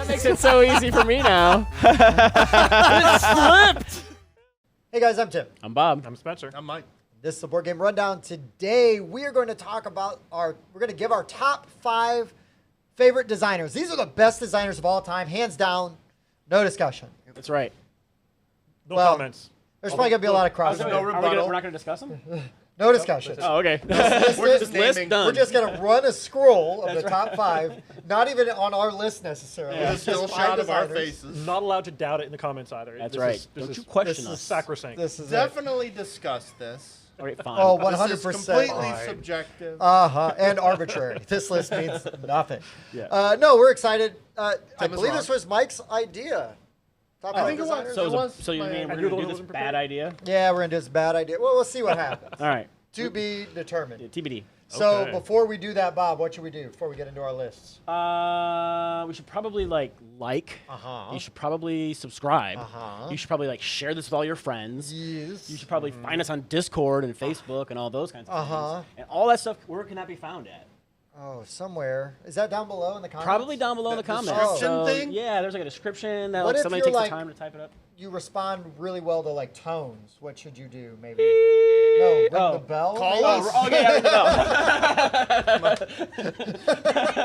That makes it so easy for me now. It slipped. Hey guys, I'm Tim. I'm Bob. I'm Spencer. I'm Mike. This is the Board Game Rundown. Today we are going to talk about we're going to give our top 5 favorite designers. These are the best designers of all time, hands down, no discussion. That's right. No Well, comments. There's probably going to be a lot of Are there crossover. no We're rebuttal? not going to discuss them? No discussion. Oh, okay. We're just List naming. done. We're just going to run a scroll of the top 5, not even on our list necessarily. With a Just still 5 shot of our designers. faces. Not allowed to doubt it in the comments either. That's This right. Is, this Don't is, you question this this us. is sacrosanct. This is it. Definitely discuss this. All right, fine. Oh, This is 100%. completely Fine. subjective. And arbitrary. This list means nothing. Yeah. No, we're excited. I Tim is believe wrong. this was Mike's idea. Top I 5 think it was. designers. So, It was so you my- mean we're And you're the going one to do who this wasn't bad idea? Yeah, we're going to do this bad idea. Well, we'll see what happens. All right. To be determined. Yeah, TBD. So Okay. before we do that, Bob, what should we do before we get into our lists? We should probably like. Uh-huh. You should probably subscribe. Uh-huh. You should probably like share this with all your friends. Yes. You should probably find us on Discord and Facebook and all those kinds of Uh-huh. things. And all that stuff, where can that be found at? Oh, somewhere. Is that down below in the comments? Probably down below in the That comments. description So, thing? Yeah, there's like a description that What like, if somebody you're takes like- the time to type it up. You respond really well to like tones. What should you do? Maybe. No, ring Oh. the bell. Call maybe? us. Oh, yeah, ring the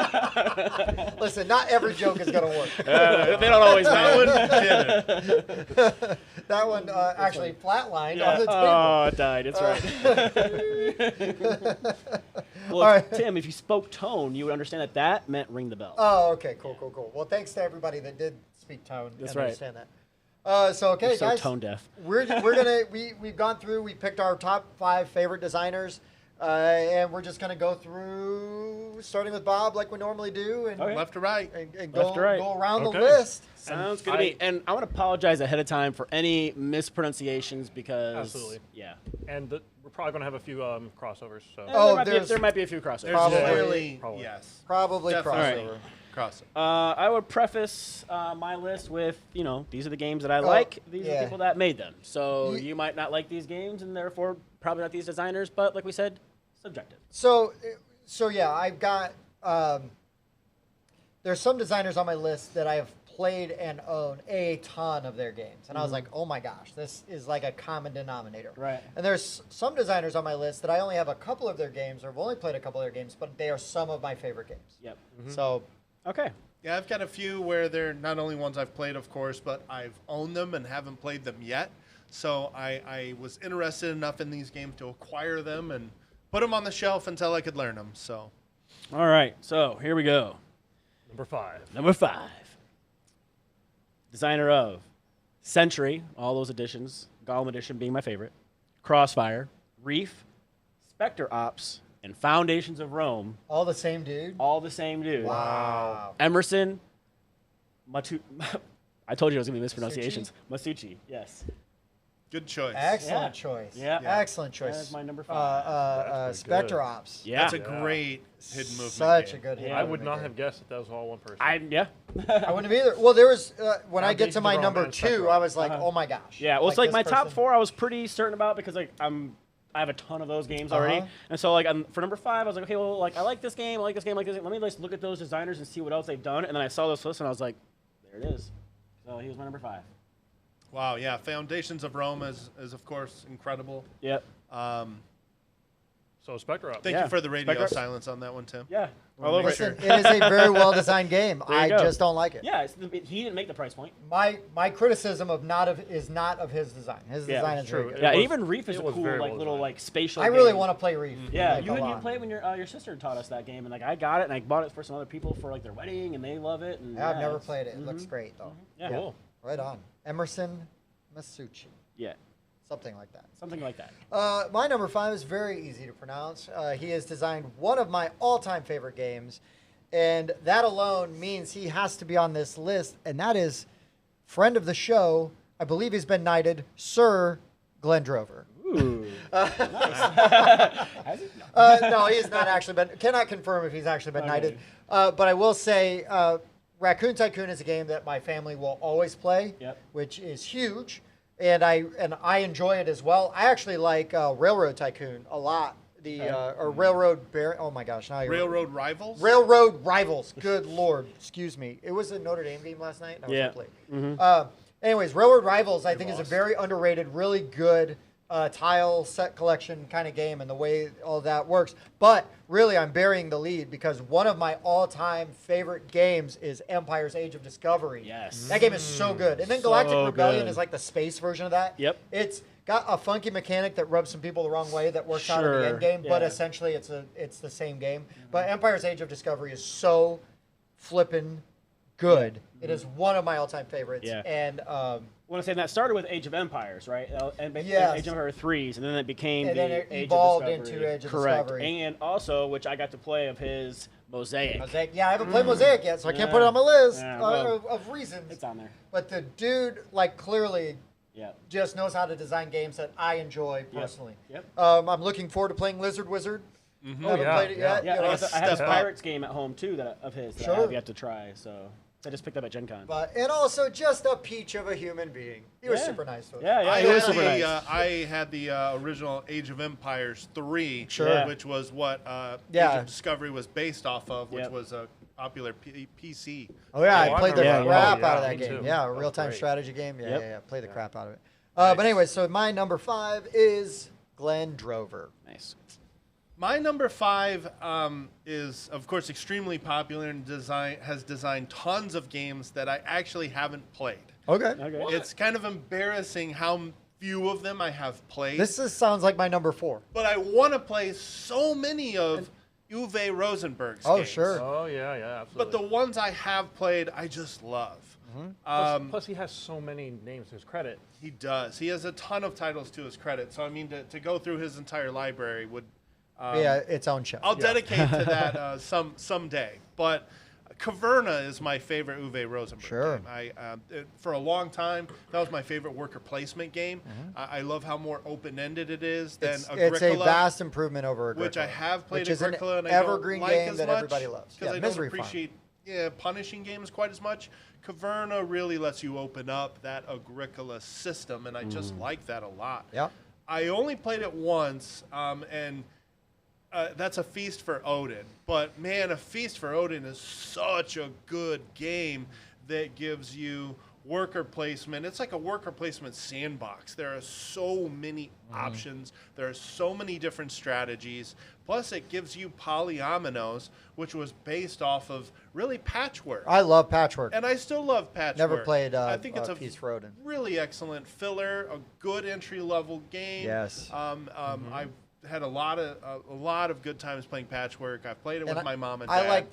bell. Listen, not every joke is gonna work. They don't always That win. one did it. That one actually flatlined Yeah. on the table. Oh, it died. It's right. Well, All right. Tim, if you spoke tone, you would understand that that meant ring the bell. Oh, okay, cool. Well, thanks to everybody that did speak tone That's and right. understand that. So okay, You're so guys, tone deaf. we're gonna we've gone through. We picked our top 5 favorite designers, and we're just gonna go through, starting with Bob, like we normally do, and Okay. Left to right. and Left to right. go around Okay. the list. Sounds good to me. And I want to apologize ahead of time for any mispronunciations because Absolutely. yeah. And we're probably going to have a few crossovers. So. Oh, there might be a few crossovers. There's Probably. clearly, Probably. yes. Probably Definitely. crossover. Cross. I would preface my list with, these are the games that I like. These are yeah. the people that made them. So Ye- you might not like these games, and therefore probably not these designers. But like we said, subjective. So yeah, I've got. There's some designers on my list that I have played and own a ton of their games, and I was like, oh my gosh, this is like a common denominator. Right. And there's some designers on my list that I only have a couple of their games, or have only played a couple of their games, but they are some of my favorite games. Yep. So Okay. Yeah, I've got a few where they're not only ones I've played, of course, but I've owned them and haven't played them yet. So I was interested enough in these games to acquire them and put them on the shelf until I could learn them. So All right. So here we go. Number 5. Number 5. Designer of Century, all those editions, Golem Edition being my favorite, Crossfire, Reef, Spectre Ops, and Foundations of Rome, all the same dude. all the same dude. Wow. Emerson, I told you it was going to be mispronunciations. Masucci, yes. good choice. Excellent Yeah. choice. Yeah. Excellent choice. That is my number 5. That's pretty Spectre good. Ops. Yeah. That's a great hidden movement. Such game. a good. Yeah. hidden I would movement not game. have guessed that was all one person. I I wouldn't have either. Well, there was when I get to Foundations my of Rome number and Spectre 2, I was Ops. like, oh my gosh. Yeah, well, it's like this my top person- 4 I was pretty certain about because like I have a ton of those games already. Uh-huh. And so like for number 5, I was like, okay, well, like I like this game, I like this game, I like this game. Let me just look at those designers and see what else they've done. And then I saw this list and I was like, there it is. So he was my number 5. Wow, yeah. Foundations of Rome is of course incredible. Yep. So Spectre Up. Thank Yeah. you for the radio Spectre- silence on that one, Tim. Yeah. All over Listen, it. it is a very well designed game. There you I go. just don't like it. Yeah, he didn't make the price point. My criticism of is not of his design. His Yeah, design that's is very true. good. It Yeah, was- even Reef is it a was cool very like well little designed. like spatial. I really game. want to play Reef. Yeah, like, you a had lot. played when your sister taught us that game, and like I got it and I bought it for some other people for like their wedding, and they love it. And Yeah, I've never it's- played it. It looks great though. Yeah. Cool. Right on. Emerson Masucci. Yeah, Something like that. something like that. My number 5 is very easy to pronounce. He has designed one of my all-time favorite games, and that alone means he has to be on this list, and that is friend of the show. I believe he's been knighted, Sir Glenn Drover. Ooh. Has he? No. No, he has not actually been. Cannot confirm if he's actually been knighted. But I will say, Raccoon Tycoon is a game that my family will always play, Yep. which is huge, and I enjoy it as well. I actually like Railroad Tycoon a lot. or Railroad Bar. Oh my gosh, now Railroad Rivals. Railroad Rivals. Good lord, excuse me. It was a Notre Dame game last night. I was Yeah. up late. Anyways, Railroad Rivals, I think, is a lost. very underrated, really good tile set collection kind of game, and the way all that works. But really, I'm burying the lead because one of my all-time favorite games is Empire's Age of Discovery. Yes. That game is so good. And then Galactic So Rebellion good. is like the space version of that. Yep. It's got a funky mechanic that rubs some people the wrong way that works out in the Sure, end game, but yeah. essentially it's the same game. But Empire's Age of Discovery is so flippin' good. It is one of my all-time favorites. Yeah. And I want to say that started with Age of Empires, right? And Yes. Age of Empires 3s, and then it became And the then it Age evolved of Discovery. into Age of Correct. Discovery. And also, which I got to play of his Mosaic. Mosaic, yeah, I haven't played Mosaic yet, so I can't put it on my list Yeah, well, of reasons. It's on there. But the dude, like, clearly Yeah. just knows how to design games that I enjoy personally. Yep. I'm looking forward to playing Lizard Wizard. Haven't yeah, played it yet. Yeah, you know. I have a Step up. Pirates game at home too of his that I Sure. have yet to try. So I just picked up at Gen Con. And also just a peach of a human being. He was Yeah. super nice to us. Yeah, I he was had super the, nice. I had the original Age of Empires 3, Sure. which was what Yeah. Age of Discovery was based off of, which Yep. was a popular PC. Oh yeah, Oh, I I played the remember crap that. out of Yeah, that me game. too. Yeah, a That was real-time great. strategy game. Yeah, Yep. yeah, Play the crap out of it. Nice. But anyway, so my number 5 is Glenn Drover. Nice. My number 5 is, of course, extremely popular and has designed tons of games that I actually haven't played. Okay. Okay. It's kind of embarrassing how few of them I have played. Sounds like my number 4. But I want to play so many of Uwe Rosenberg's Oh, games. sure. Oh yeah, yeah, But absolutely. the ones I have played, I just love. Plus, he has so many names to his credit. He does. He has a ton of titles to his credit. So, I mean, to go through his entire library would... Yeah, its own show. I'll dedicate to that someday. But Caverna is my favorite Uwe Rosenberg Sure. game. For a long time, that was my favorite worker placement game. I love how more open-ended it is than It's a Agricola, vast improvement over Agricola. which I have played which is an Agricola and evergreen I don't like game as that much everybody loves. because Yeah, I Misery don't Farm. appreciate punishing games quite as much. Caverna really lets you open up that Agricola system, and I just like that a lot. Yeah. I only played it once, and that's A Feast for Odin. But man, A Feast for Odin is such a good game that gives you worker placement. It's like a worker placement sandbox. There are so many options. There are so many different strategies. Plus, it gives you polyominoes, which was based off of really Patchwork. I love Patchwork. And I still love Patchwork. Never played I think it's a Feast for Odin. really excellent filler, a good entry level game. Yes. I've had a lot of good times playing Patchwork. I've played it with my mom and dad. I like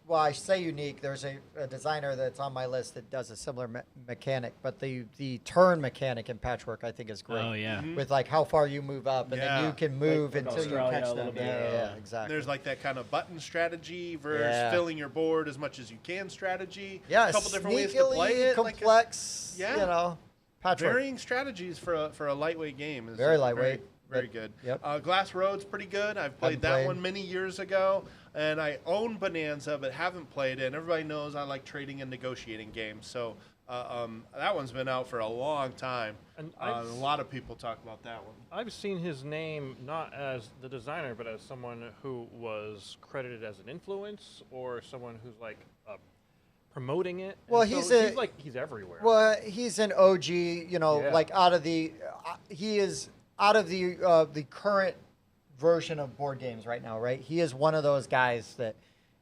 well, I say unique. There's a designer that's on my list that does a similar mechanic, but the turn mechanic in Patchwork I think is great. Oh yeah. With like how far you move up, and then Yeah. you can move Like until you Australia catch a them. little bit. Yeah, exactly. There's like that kind of button strategy versus Yeah. filling your board as much as you can strategy. yeah, a couple different ways to play sneakily it. Like, complex. yeah. You know, Patchwork. varying strategies for a lightweight game. Is Very lightweight, Very but- good. yep. Glass Road's pretty good. I've played Haven't that played. one many years ago, and I own Bonanza, but haven't played it. And everybody knows I like trading and negotiating games, so that one's been out for a long time. And A lot of people talk about that one. I've seen his name not as the designer, but as someone who was credited as an influence or someone who's like promoting it. Well, And he's so he's everywhere. Well, he's an OG. You know, Yeah. like out of the he is out of the current version of board games right now. Right, he is one of those guys that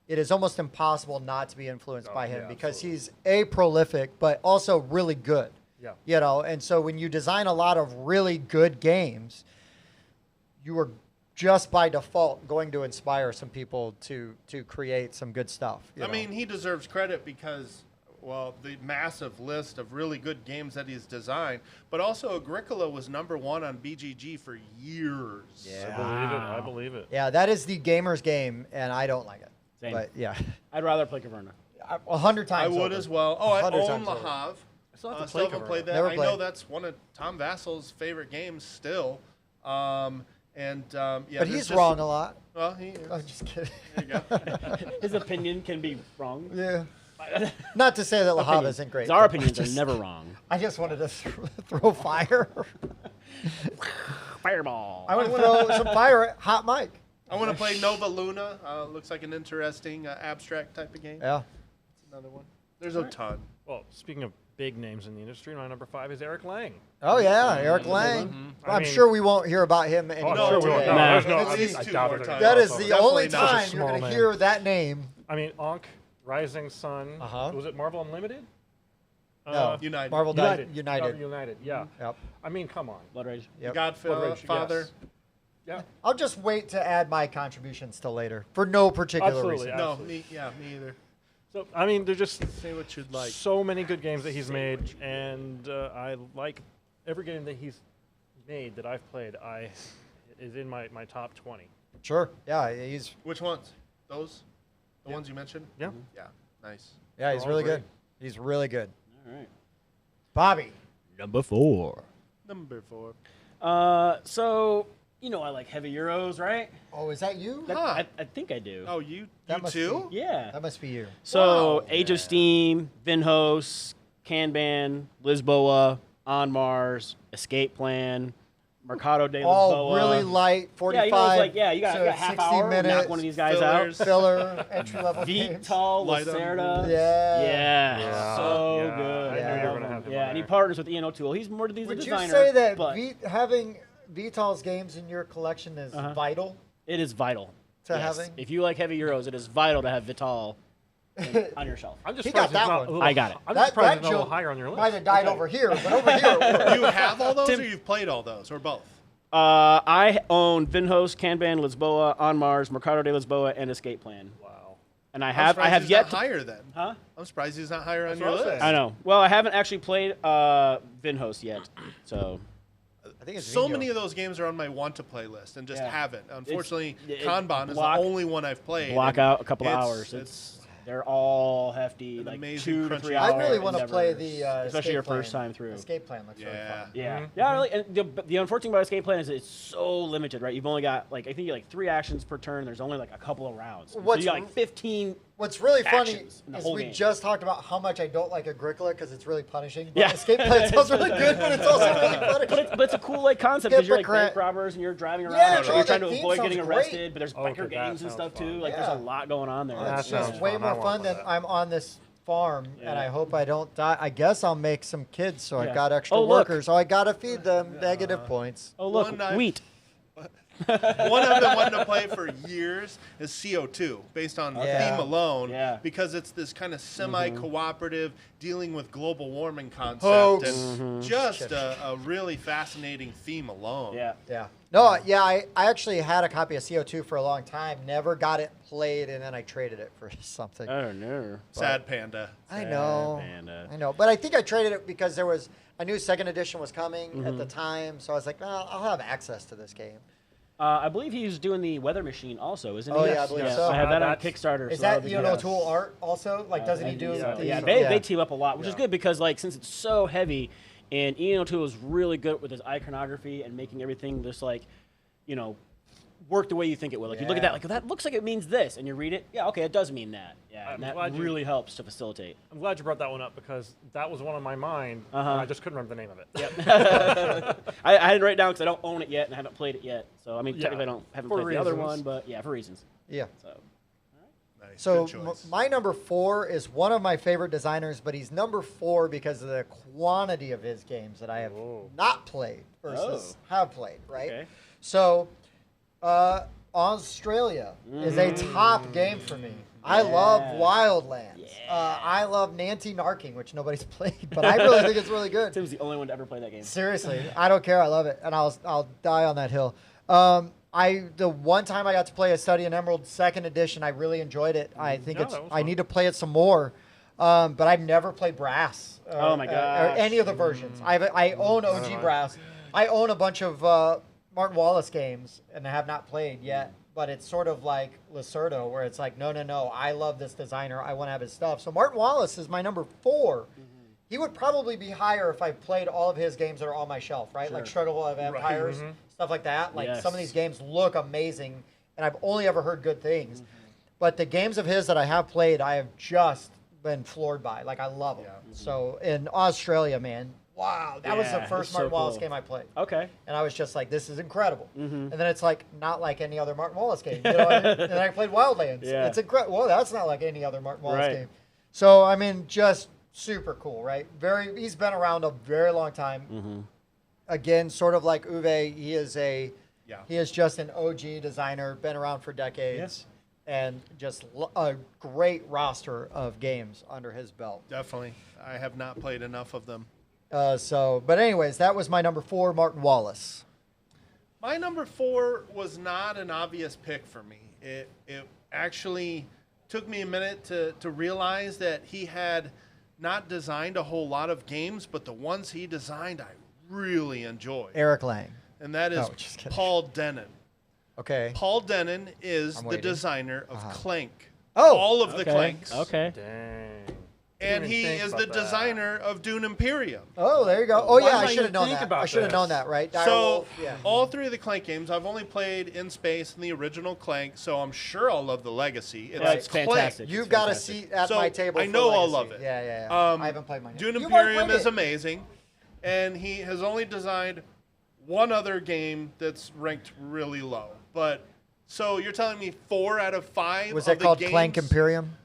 it is almost impossible not to be influenced Oh, by him yeah, because absolutely. he's a prolific, but also really good. Yeah. You know, and so when you design a lot of really good games, you are just by default going to inspire some people to create some good stuff. you I know. mean, he deserves credit because, well, the massive list of really good games that he's designed, but also Agricola was number 1 on BGG for years. Yeah. I believe it. I Wow. believe it. Yeah, that is the gamer's game, and I don't like it. Same. But yeah, I'd rather play Caverna. 100 I times. would over. as well. Oh, I 100 own times Le over. Havre. I still have to Still play haven't Caverna. played that. Never I played. know that's one of Tom Vassel's favorite games still. Yeah, But there's he's just- wrong a lot. Well, he is. I'm just kidding. There you go. His opinion can be wrong. Yeah. Not to say that La Havre Opinions. isn't great. Our but opinions I just- are never wrong. I just wanted to throw fire. Fireball. I want to throw some fire at Hot Mike. I want to play Nova Luna. Looks like an interesting abstract type of game. Yeah. Another one. There's a ton. Well, speaking of big names in the industry, my number 5 is Eric Lang. Oh yeah, Eric Lang. Mm-hmm. I I'm mean- sure we won't hear about him anymore Oh, sure we won't. today. No, Nah. there's no. At I least I two doubt more there's times. That is any the only Definitely not. time Such a you're going small to name. hear that name. I mean, Ankh, Rising Sun. Uh-huh. Was it Marvel Unlimited? No, United. Marvel United. United. United. Yeah. Yep. I mean, come on. Blood Rage. Yep. Godfather. Yes. Yeah. I'll just wait to add my contributions till later for no particular Absolutely. reason. No, Absolutely. me either. So I mean, there's just Say what you'd like. so many good games that he's made, and I like every game that he's made that I've played. Is in my top 20. Sure. Yeah, he's Which ones? Those? The ones you mentioned? Yeah. Yeah. Nice. yeah, he's all really great. good. He's really good. All right. Bobby. Number 4. Number 4. So you know I like heavy Euros, right? Oh, is that you? That- Huh. I think I do. Oh, you That must too? Yeah. That must be you. So Wow. Age of Steam, Vinhos, Kanban, Lisboa, On Mars, Escape Plan, Mercado de Lisboa. All really light, 45. Yeah, you know, it's like, yeah, you got to a half 60 hour, minutes, knock one of these guys fillers. filler, entry level games. Vital, Light on Lacerda. Yeah. Yeah, so Yeah, good. I knew you were gonna have him Yeah, on and he there. partners with Ian O'Toole. He's more he's a Would you designer. say that but having Vital's games in your collection is vital it is vital to Yes. having? If you like heavy Euros, it is vital to have Vital on your shelf. I'm just He got surprised that it's not one. a little, I got it. I'm That- just surprised that it's not a little joke higher on your list. Might have died over here, but over here. it worked. Do you have all those, Tim- or you've played all those, or both? I own Vinhos, Kanban, Lisboa, On Mars, Mercado de Lisboa, and Escape Plan. Wow. And I I'm have surprised have he's yet not to. higher then. Huh? I'm surprised he's not higher on That's your what I was list. saying. I know. Well, I haven't actually played Vinhos yet, so I think it's So Vino. many of those games are on my want to play list and just Yeah. haven't. Unfortunately, it- Kanban is block- the only one I've played. block and out a couple of it's- hours. It's They're all hefty, An like amazing 2 to crunchy 3 hour hour. I really want to play endeavors, the especially Escape your Plan. first time through. Escape Plan looks really Yeah. fun. Yeah, yeah. Really, and the unfortunate thing about Escape Plan is it's so limited, right? You've only got like I think you like 3 actions per turn. There's only like a couple of rounds. So What's you got like 15. What's really funny Actions in the is whole we game. just talked about how much I don't like Agricola because it's really punishing. But Yeah. Escape Plan sounds really good, but it's also really punishing. But it's a cool like concept because you're like Hypocrite. bank robbers and you're driving around. Yeah, and no, you're trying that to theme avoid sounds getting great. arrested. But there's Okay, biker that games and sounds stuff too. fun. Like Yeah. there's a lot going on there. That It's sounds just way fun. I more wanna fun play than that. I'm on this farm, and I Yeah. hope I don't die. I guess I'll make some kids, so I Yeah. got extra Oh, look. workers. So I gotta feed them negative points. Oh look, One night- wheat. one I've been wanting to play for years is CO2, based on Yeah. theme alone, Yeah. because it's this kind of semi-cooperative dealing with global warming concept, Hoax. and just a really fascinating theme alone. Yeah. Yeah. No, yeah, I actually had a copy of CO2 for a long time, never got it played, and then I traded it for something. Oh no. Sad Panda. I know. Panda. I know. But I think I traded it because I knew second edition was coming at the time, so I was like, well, I'll have access to this game. I believe he's doing the Weather Machine also, isn't he? Oh, yeah, I believe so. I have that on That's- Kickstarter. Is so that that'll be Ian good. O'Toole art also? Like, doesn't he do So, the... yeah, they team up a lot, which is good because like since it's so heavy, and Ian O'Toole is really good with his iconography and making everything just like, you know, work the way you think it will. Like you look at that, Yeah. like that looks like it means this, and you read it, yeah, okay, it does mean that. Yeah, I'm and that glad you- really helps to facilitate. I'm glad you brought that one up because that was one on my mind. Uh-huh. And I just couldn't remember the name of it. Yep. I didn't write it down because I don't own it yet and I haven't played it yet. So I mean, Yeah, technically, haven't for played the other reasons. one, but yeah, for reasons. Yeah. So Nice. So Good choice. my number 4 is one of my favorite designers, but he's number 4 because of the quantity of his games that I have Whoa. not played versus have played, right? Okay. So Australia is a top game for me. I love Yeah. Wildlands. Yeah. I love Nancy Narking, which nobody's played, but I really think it's really good. Tim's the only one to ever play that game. Seriously, I don't care. I love it, and I'll die on that hill. The one time I got to play a Study in Emerald second edition, I really enjoyed it. I think Yeah, that was I fun. need to play it some more. But I've never played Brass. Oh my Or gosh. any of the versions. I own OG Brass. I own a bunch of Martin Wallace games, and I have not played yet. But it's sort of like Lacerda, where it's like, no, I love this designer. I want to have his stuff. So Martin Wallace is my number 4. He would probably be higher if I played all of his games that are on my shelf, right? Like Struggle of Empires, stuff like that. Like some of these games look amazing, and I've only ever heard good things. But the games of his that I have played, I have just been floored by. Like, I love them. So in Australia, man, wow, that was the Yeah, first it's so Martin Wallace cool. game I played. Okay. And I was just like, this is incredible. Mm-hmm. And then it's like, not like any other Martin Wallace game. You know what I mean? And I played Wildlands. Yeah. It's incredible. Well, that's not like any other Martin Wallace Right. game. So, I mean, just super cool, right? He's been around a very long time. Mm-hmm. Again, sort of like Uwe, he is just an OG designer, been around for decades, and just a great roster of games under his belt. Definitely. I have not played enough of them. But anyways, that was my number 4, Martin Wallace. My number 4 was not an obvious pick for me. It actually took me a minute to realize that he had not designed a whole lot of games, but the ones he designed I really enjoyed. Eric Lang. And that is No, just kidding. Paul Denon. Okay. Paul Denon is I'm the waiting. designer of Clank. Oh! All of the Okay. Clanks. Okay. Dang. And Didn't he even think is the about that. designer of Dune Imperium. Oh, there you go. Oh, Why yeah, did I I should have even known think that. about I should have this? known that, right? Dire So Wolf, yeah. all 3 of the Clank games I've only played in space and the original Clank, so I'm sure I'll love the Legacy. It's Right. It's Clank. fantastic. You've It's got a fantastic. seat at So, my table. I for know I'll Legacy. love it. Yeah. I haven't played mine. Dune You've already Imperium played is it. amazing, and he has only designed one other game that's ranked really low. But so you're telling me 4 out of 5 Was of that the called games, Clank Imperium?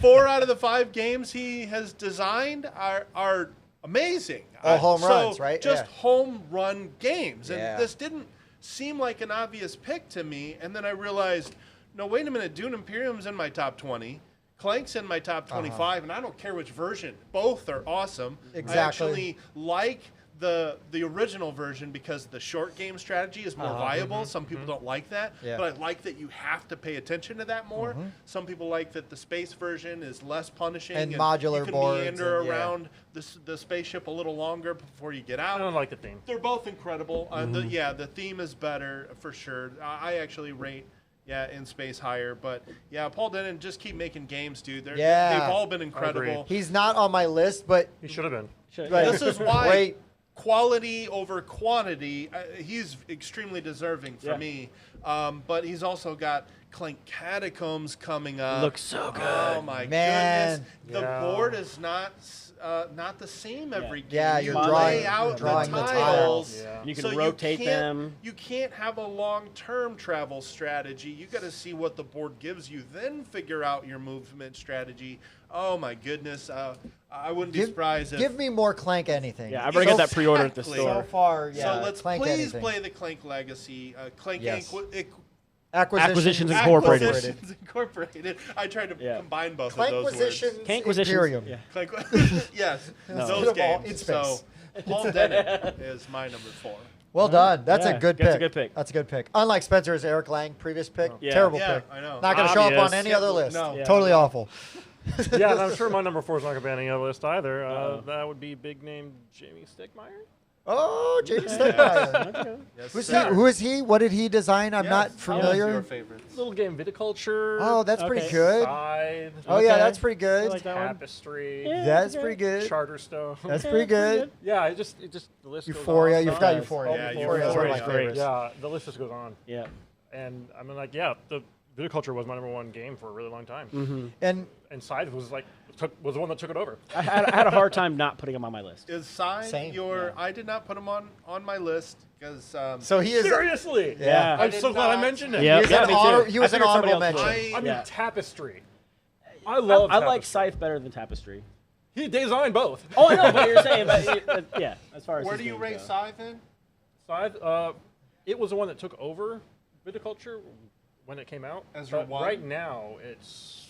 4 out of the 5 games he has designed are amazing. All home So runs, right? Just Yeah. home run games. And Yeah. this didn't seem like an obvious pick to me. And then I realized, no, wait a minute, Dune Imperium's in my top 20. Clank's in my top 25, and I don't care which version. Both are awesome. Exactly. I actually like the original version because the short game strategy is more viable. Some people don't like that, Yeah. but I like that you have to pay attention to that more. Some people like that the space version is less punishing And modular you can boards meander and, yeah. around the spaceship a little longer before you get I out. don't like the theme. They're both incredible. The theme is better for sure. I actually rate in space higher, but yeah, Paul Denon, just keep making games, dude. Yeah. They've all been incredible. He's not on my list, but He should have been. Right. This is why Great. quality over quantity. He's extremely deserving for Yeah. me, but he's also got Clank Catacombs coming up. Looks so good. Oh my Man. goodness! The Yeah. board is not the same every game. Yeah, you you're lay drawing- out drawing the the tiles. tiles. Yeah. You can So rotate can't- them. You can't have a long-term travel strategy. You got to see what the board gives you, then figure out your movement strategy. Oh my goodness! I wouldn't be surprised if. Give me more Clank anything. Yeah, I've already got that pre-ordered at the Exactly. store. So far, yeah. So let's Clank please anything. play the Clank Legacy. Clank Yes. Acquisitions Incorporated. Acquisitions Incorporated. I tried to Yeah. combine both of those words. Clanquisitions Cankquisitions. Imperium. Yeah. Clank, yes, No. those Put them all games. in So space. Paul Denon is my number 4. Well done. That's Yeah, a good that's pick. a good pick. That's a good pick. Unlike Spencer's Eric Lang previous pick. Yeah. Terrible Yeah, pick. I know. Not going to show up on Obvious. any other list. No. Yeah. Totally awful. Yeah, and I'm sure my number 4 is not going to be on any other list either. Uh-oh. That would be big name Jamie Stegmaier. Oh, J.D. Stegmaier. Yes, Who's he? sir. Who is he? What did he design? I'm Yes, not tell us familiar. Your favorites. Little game Viticulture. Oh, that's pretty Okay. good. Scythe, Oh, yeah, Okay. that's pretty I good. like that one. Tapestry. Yeah. That's okay. pretty good. Charterstone. That's Yeah, pretty good. Yeah, it just the list Euphoria. goes on. You've got Nice. Euphoria. Yeah, Euphoria is one of my Euphoria. favorites. Yeah, the list just goes on. Yeah. And I'm like, yeah, the Viticulture was my number 1 game for a really long time. Mm-hmm. And Scythe was was the one that took it over. I had a hard time not putting him on my list. Is Scythe Same. your? I did not put him on my list because so he is. Seriously? Yeah. I'm did so glad I not- mentioned it. Yeah. He, is an me too. honor, he I was an figured somebody honorable else would. mention. I mean, Yeah. Tapestry. I love I like Tapestry. Scythe better than Tapestry. He designed both. Oh, I know what you're saying, but yeah, as far as where his do you games rate go. Scythe in? Scythe, it was the one that took over Viticulture when it came out. As your But one? right now, it's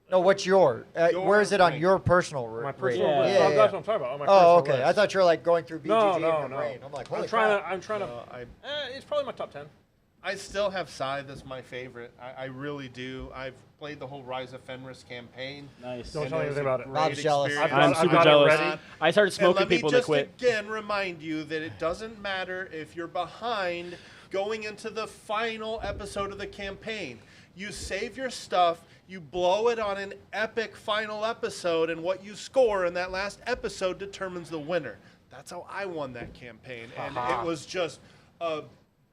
No, what's your? Where is it on rank. your personal my rate? personal Yeah. list. Yeah, Oh, yeah. that's what I'm talking about. On my Oh, personal okay. list. I thought you were like going through BGG No, in no, your no. brain. I'm like, holy I'm trying crap. to. It's probably my top 10. I still have Scythe as my favorite. I really do. I've played the whole Rise of Fenris campaign. Nice. Don't and tell me it was anything a about it. great Bob's jealous. experience. I've I'm got- super I've got it jealous. ready. I started And smoking let me people and they just quit. again remind you that it doesn't matter if you're behind going into the final episode of the campaign. You save your stuff, you blow it on an epic final episode, and what you score in that last episode determines the winner. That's how I won that campaign. And it was just a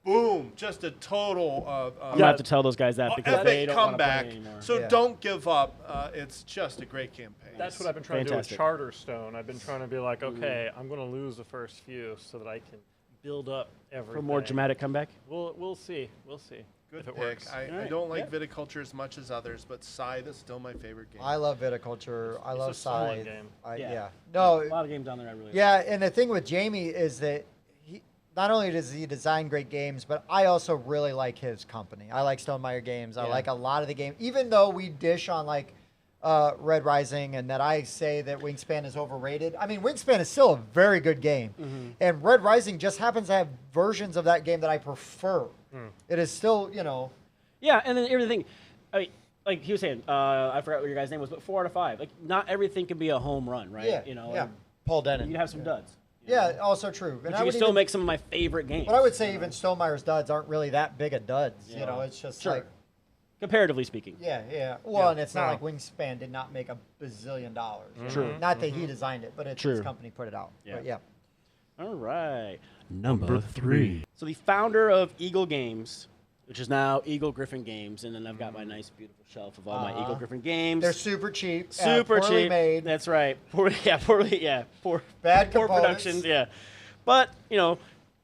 boom, just a total I'm gonna have to tell those guys that because they epic don't want to play comeback. anymore. So Yeah. don't give up. It's just a great campaign. That's what I've been trying Fantastic. to do with Charterstone. I've been trying to be like, okay, I'm going to lose the first few so that I can build up everything. For more dramatic comeback. We'll see. We'll see Good if it pick. works. I Alright, don't like yeah. Viticulture as much as others, but Scythe is still my favorite game. I love Viticulture. I love a solid Scythe. game. Yeah. Yeah. A No. lot of games down there I really like. Yeah, and the thing with Jamie is that he not only does he design great games, but I also really like his company. I like Stonemaier Games. I Yeah. like a lot of the game, even though we dish on like Red Rising and that I say that Wingspan is overrated. I mean, Wingspan is still a very good game, and Red Rising just happens to have versions of that game that I prefer. It is still, Yeah, and then everything. I mean, like he was saying, I forgot what your guy's name was, but 4 out of 5. Like, not everything can be a home run, right? yeah, You know, yeah. and Paul Denon. you can have some duds. Yeah, also true. But And you can still make some of my favorite games. But I would say even Stonemeier's duds aren't really that big of duds. Yeah. It's just Sure. like, comparatively speaking. yeah. Well, Yeah, and it's not no. like Wingspan did not make $1 bazillion. True. Not that he designed it, but it's his True. company put it out. Yeah. But yeah. All right. Number 3. So the founder of Eagle Games, which is now Eagle Griffin Games, and then I've got my nice, beautiful shelf of all my Eagle Griffin games. They're super cheap. super poorly cheap. made. That's right. Poor Bad poor components. productions. Yeah, but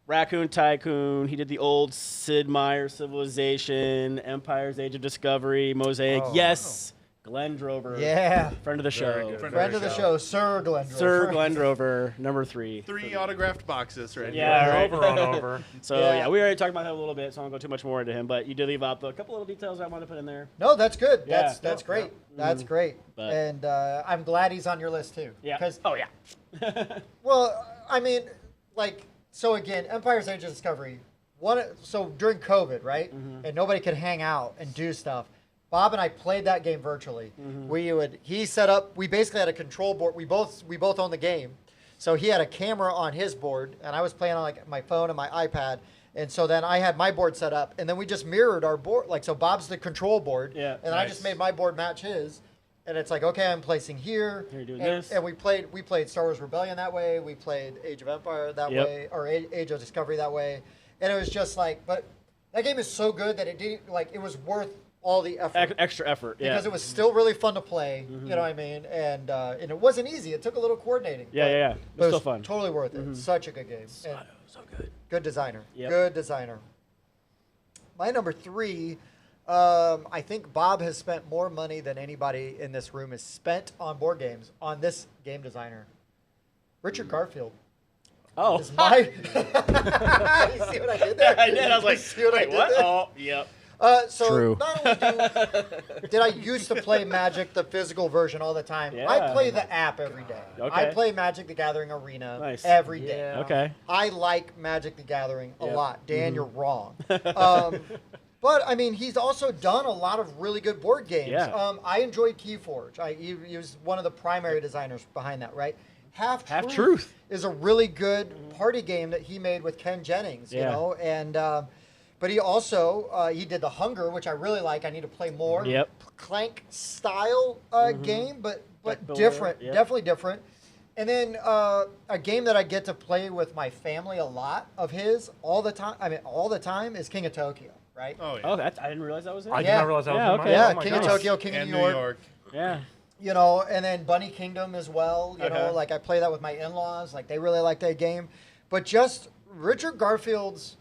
Raccoon Tycoon. He did the old Sid Meier Civilization, Empire's Age of Discovery, Mosaic. Oh, yes, Glenn Drover. Yeah. friend of the Very show. good. Friend of the show, Sir Glenn. Sir Drover. Glenn Drover, number 3. 3 autographed boxes right Yeah, here. right. Over on over. So Yeah. yeah, we already talked about him a little bit, so I won't go too much more into him. But you did leave out a couple little details I wanted to put in there. No, that's good. Yeah. That's Yeah. great. That's great. But- And I'm glad he's on your list too. Yeah. Because Oh yeah. Well, I mean, so again, Empire's Age of Discovery. So during COVID, right, and nobody could hang out and do stuff. Bob and I played that game virtually. He set up. We basically had a control board. We both owned the game, so he had a camera on his board, and I was playing on my phone and my iPad. And so then I had my board set up, and then we just mirrored our board. So Bob's the control board, Yeah, and I just made my board match his. And it's like, okay, I'm placing here. You're doing and, this. and we played Star Wars Rebellion that way. We played Age of Empire that Yep. way, or Age of Discovery that way. And it was just like, but that game is so good that it was worth all the effort Extra effort. Yeah. because it was still really fun to play. You know what I mean? And it wasn't easy. It took a little coordinating. Yeah, but- yeah, yeah. but It's it still was fun. Totally worth it. Such a good game. And So good. good designer. Yep. Good designer. My number 3. I think Bob has spent more money than anybody in this room has spent on board games on this game designer. Richard Garfield Oh. is my. You see what I did there? I did. I was like, You see what I wait, did what? there? Oh, yep. So True. not only did I used to play Magic, the physical version, all the time. Yeah. I play the app every day. I Okay. play Magic the Gathering Arena Nice. every day. Yeah. Okay. I like Magic the Gathering a Yep. lot. Dan, you're wrong. But I mean, he's also done a lot of really good board games. Yeah. I enjoyed Keyforge. He was one of the primary designers behind that, right? Half-Truth. is a really good party game that he made with Ken Jennings. You Yeah. know, and but he also he did the Hunger, which I really like. I need to play more. Yep. Clank style game, but Deck builder, different, yep. definitely different. And then a game that I get to play with my family a lot of his all the time. I mean, all the time is King of Tokyo, right? Oh yeah. Oh, I didn't realize that was it. I did Yeah. not realize that was Yeah, in okay. mine. Yeah, Oh my King gosh. of Tokyo, King And of New New York. York. Yeah. You know, and then Bunny Kingdom as well. You know, Okay. like I play that with my in-laws. Like they really like that game. But just Richard Garfield's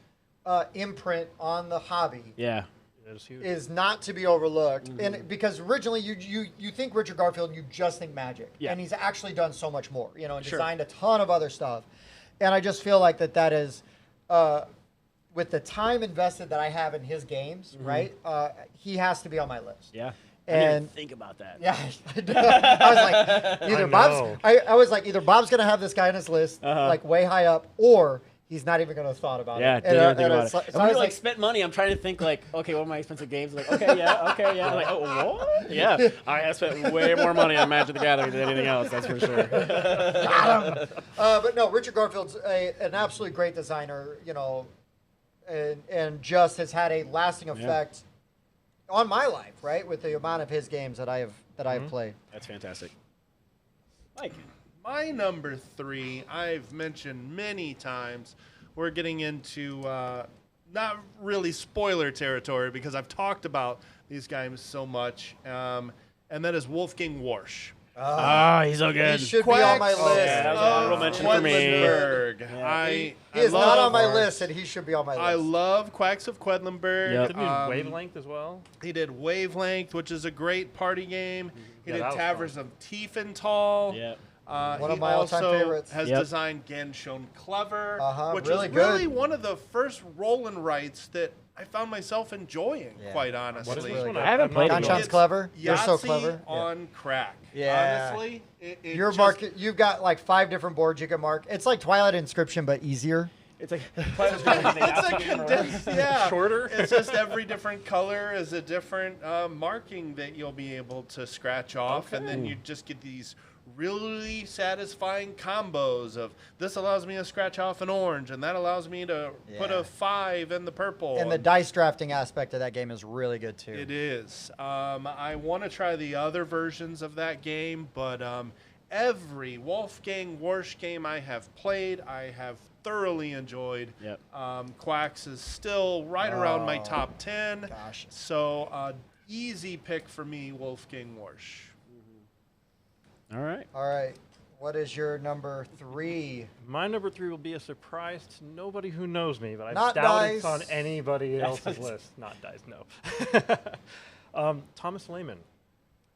imprint on the hobby Yeah. It is huge. is not to be overlooked. And because originally you think Richard Garfield, you just think Magic, Yeah. and he's actually done so much more. You know, and Sure. designed a ton of other stuff. And I just feel like that is. With the time invested that I have in his games, right? He has to be on my list. Yeah. I didn't even And think about that. yeah, I was like, either I Bob's. know. I was like, either Bob's gonna have this guy on his list, Uh-huh. like way high up, or he's not even gonna have thought about Yeah, it. didn't even think about it's it. like- And so when I you was like like, spent money, I'm trying to think like, okay, what are my expensive games? Like, okay, yeah. I'm like, oh, what? Yeah, I have spent way more money on Magic the Gathering than anything else. That's for sure. but no, Richard Garfield's an absolutely great designer, you know, and just has had a lasting effect on my life, right, with the amount of his games that I have played. That's fantastic. Mike. My number 3, I've mentioned many times. We're getting into not really spoiler territory because I've talked about these games so much, and that is Wolfgang Warsch. Oh, he's so He good. should be on my Quacks list. Yeah, that was an honorable mention for me. Quedlinburg. Yeah. He I is not on my love- list, and he should be on my list. I love Quacks of Quedlinburg. Yep. Didn't he do Wavelength as well? He did Wavelength, which is a great party game. He Yeah, did that was Taverns fun. of Tiefenthal. Yeah. One he of my all-time also favorites. has Yep. designed Gen Schon Clever, Uh-huh, which really is good. really one of the first roll and writes that I found myself enjoying, Yeah. quite What is honestly. this really one? good. I haven't I'm played not it Ganshon's yet. sure. clever. You're so Yahtzee clever. on crack. Yeah. Honestly, it You're just- marking. You've got like 5 different boards you can mark. It's like Twilight Inscription, but easier. It's like It's a condensed, yeah. Shorter? It's just every different color is a different marking that you'll be able to scratch off, and then you just get these really satisfying combos of this allows me to scratch off an orange, and that allows me to put Yeah. a 5 in the purple. And the dice drafting aspect of that game is really good too. It is. I want to try the other versions of that game, but every Wolfgang Warsch game I have played, I have thoroughly enjoyed. Yep. Quacks is still right around my Oh, top 10. gosh. So easy pick for me, Wolfgang Warsch. All right. All right. What is your number 3? My number 3 will be a surprise to nobody who knows me, but I Not doubt it's Dice. on anybody else's list. Not Dice, no. Thomas Lehman.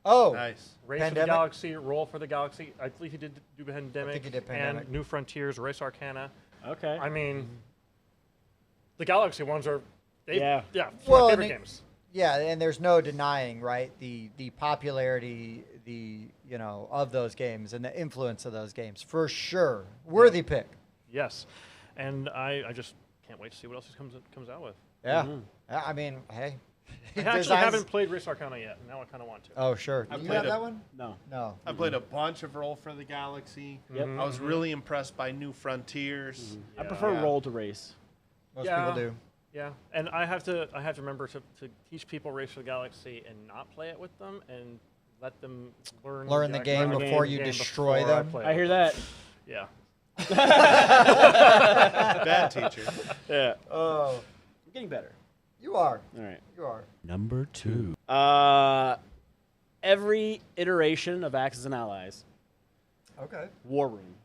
Oh, Nice. Race Pandemic? for the Galaxy, Roll for the Galaxy. I believe he did do Pandemic. he did Pandemic. And New Frontiers, Race Arcana. Okay. I mean, the Galaxy ones are, Yeah. yeah, Well, my and favorite it- games. yeah, and there's no denying, right? The popularity, of those games and the influence of those games for sure. Worthy pick. Yes, and I just can't wait to see what else he comes out with. Yeah. I mean, hey. I actually Designs- haven't played Race Arcana yet. Now I kind of want to. Oh, sure. I Do you played have it. that one? No. No. I played a bunch of Roll for the Galaxy. Yep. I was really impressed by New Frontiers. I Yeah. prefer Yeah. roll to race. Most Yeah. people do. Yeah, and I have to remember to teach people Race for the Galaxy and not play it with them and let them learn The game the before you game destroy before I them. play I it hear with that. them. Yeah. Bad teacher. Yeah. Oh, I'm getting better. you are. All right. You are. Number 2. Every iteration of Axis and Allies, Okay. War Room,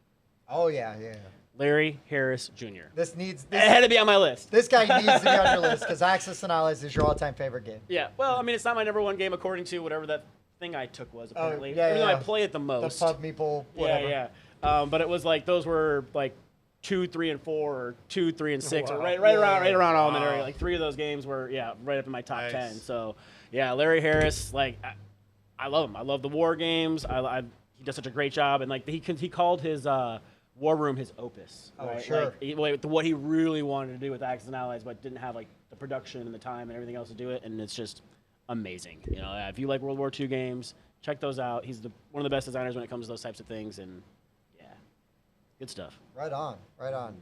Oh, yeah, yeah. Larry Harris Jr. This needs It had to be on my list. this guy needs to be on your list because Axis and Allies is your all-time favorite game. Yeah. Well, I mean, it's not my number 1 game according to whatever that thing I took was apparently. yeah, Even though I yeah. play it the The most. pub meeple, whatever. Yeah, yeah. But it was like those were like 2, 3, and 4, or 2, 3, and 6, or Wow. right around all in that area. Like 3 of those games were right up in my top Nice. 10. So yeah, Larry Harris, like I love him. I love the war games. He does such a great job, and like he called his War Room his opus. Oh, right? sure. Like, what he really wanted to do with Axis and Allies, but didn't have like the production and the time and everything else to do it, and it's just amazing. You know, if you like World War II games, check those out. He's one of the best designers when it comes to those types of things, and yeah, good stuff. Right on. Right on.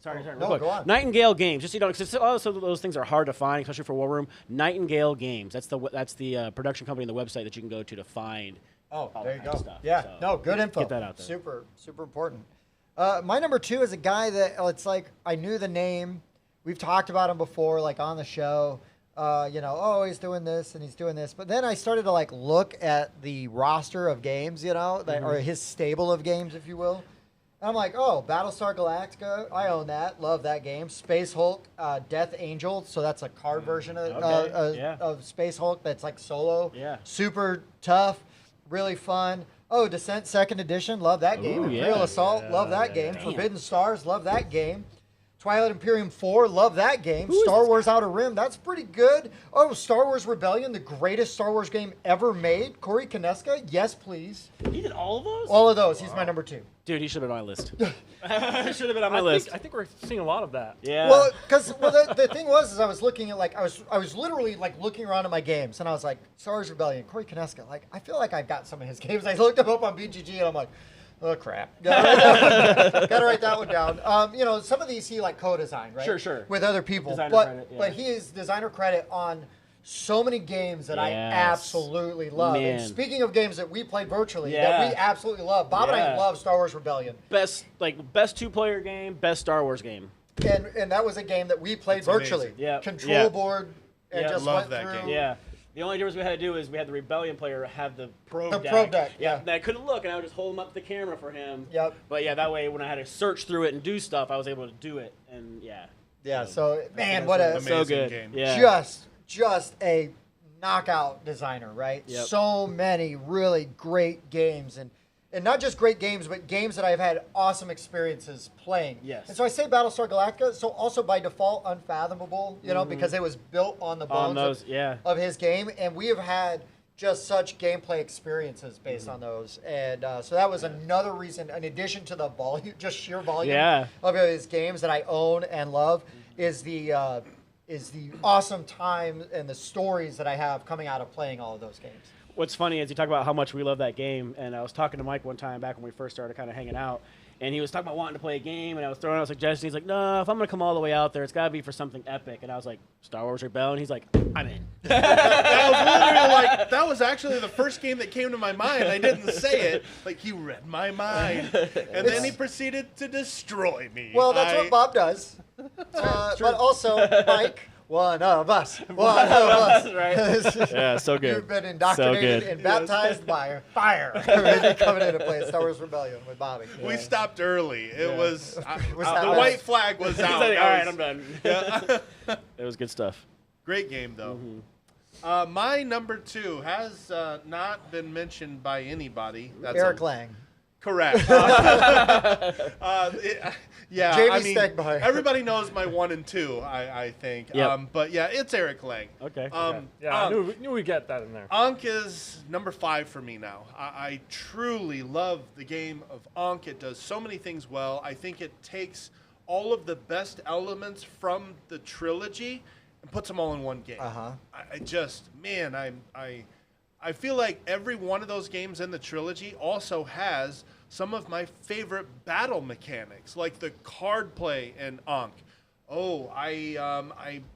Sorry, no, real quick. go on. Nightingale Games. Just because also those things are hard to find, especially for War Room. Nightingale Games. That's the production company and the website that you can go to find. Oh, all there that you kind go. of stuff. Yeah, So, no, good info. Get that out there. Super, super important. My number 2 is a guy that it's like I knew the name. We've talked about him before, like on the show. Oh, he's doing this and he's doing this. But then I started to like look at the roster of games, or his stable of games, if you will. And I'm like, oh, Battlestar Galactica, I own that, love that game. Space Hulk, Death Angel, so that's a card version Okay, yeah. of Space Hulk that's like solo. Yeah. Super tough, really fun. Oh, Descent 2nd Edition, love that game. Ooh, yeah. Real Assault, love that game. Forbidden Stars, love that game. Twilight Imperium 4, love that game. Who is Star this Wars Outer Rim, that's pretty good. Oh, Star Wars Rebellion, the greatest Star Wars game ever made. Corey Kineska, yes, please. He did all of those. All of those, he's my number 2. Dude, he should have been on my list. Should have been on my list. I think we're seeing a lot of that. Yeah. Well, because the thing was, is I was looking at I was literally like looking around at my games, and I was like, Star Wars Rebellion, Corey Kineska. Like, I feel like I've got some of his games. I looked him up on BGG, and I'm like, oh crap, gotta write that one down. Some of these he like co-designed, right? Sure. With other people, Designer but credit, yeah. but he is designer credit on so many games that I Yes. absolutely love. Man. And speaking of games that we played virtually, that Yeah. we absolutely love, Bob and I Yeah. love Star Wars Rebellion. best 2-player game, best Star Wars game. and that was a game that we played That's virtually. amazing. Yeah. Control Yeah. board and Yeah. just Love went that through. game. Yeah. The only difference we had to do is we had the Rebellion player have the probe The deck. probe deck, yeah. And I couldn't look, and I would just hold him up to the camera for him. Yep. But yeah, that way when I had to search through it and do stuff, I was able to do it. And yeah. Yeah. So man, That's what a amazing so good. game. Yeah. just a knockout designer, right? Yep. So many really great games and not just great games, but games that I've had awesome experiences playing. Yes. And so I say Battlestar Galactica, so also by default Unfathomable, you know, because it was built on the bones On those, of, yeah. of his game, and we have had just such gameplay experiences based on those, and so that was another reason, in addition to the volume, just sheer volume Yeah. of his games that I own and love, is the awesome time and the stories that I have coming out of playing all of those games. What's funny is you talk about how much we love that game, and I was talking to Mike one time back when we first started kind of hanging out, and he was talking about wanting to play a game, and I was throwing out suggestions. He's like, "No, if I'm gonna come all the way out there, it's gotta be for something epic." And I was like, "Star Wars Rebellion." He's like, "I'm in." That was literally like, that was actually the first game that came to my mind. I didn't say it. Like, he read my mind. And then he proceeded to destroy me. Well, that's what Bob does. But also, Mike, one of us. One of us. Right? Yeah, so good. You've been So indoctrinated good. and baptized by fire. Maybe coming in to play Star Wars Rebellion with Bobby. We stopped early. It was, Was the that white us? flag was He's out. like, That "All right, was- I'm done." Yeah. It was good stuff. Great game, though. Mm-hmm. My number 2 has not been mentioned by anybody. That's Eric a- Lang. Correct. Yeah, Jamie I mean, Stegmaier. everybody knows my 1 and 2, I think. Yep. But yeah, it's Eric Lang. Okay. Yeah, I Ankh. knew we'd get that in there. Ankh is number 5 for me now. I truly love the game of Ankh. It does so many things well. I think it takes all of the best elements from the trilogy and puts them all in one game. Uh-huh. I just, man, I feel like every one of those games in the trilogy also has some of my favorite battle mechanics, like the card play in Ankh. Oh,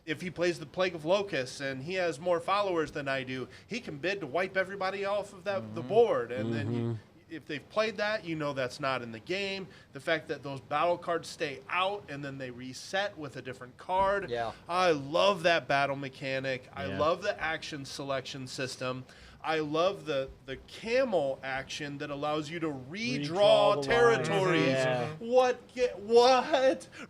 if he plays the Plague of Locusts and he has more followers than I do, he can bid to wipe everybody off of the board. And then if they've played that, you know that's not in the game. The fact that those battle cards stay out and then they reset with a different card. Yeah. I love that battle mechanic. I Yeah. love the action selection system. I love the camel action that allows you to redraw Redraw the lines. territories. Yeah. What?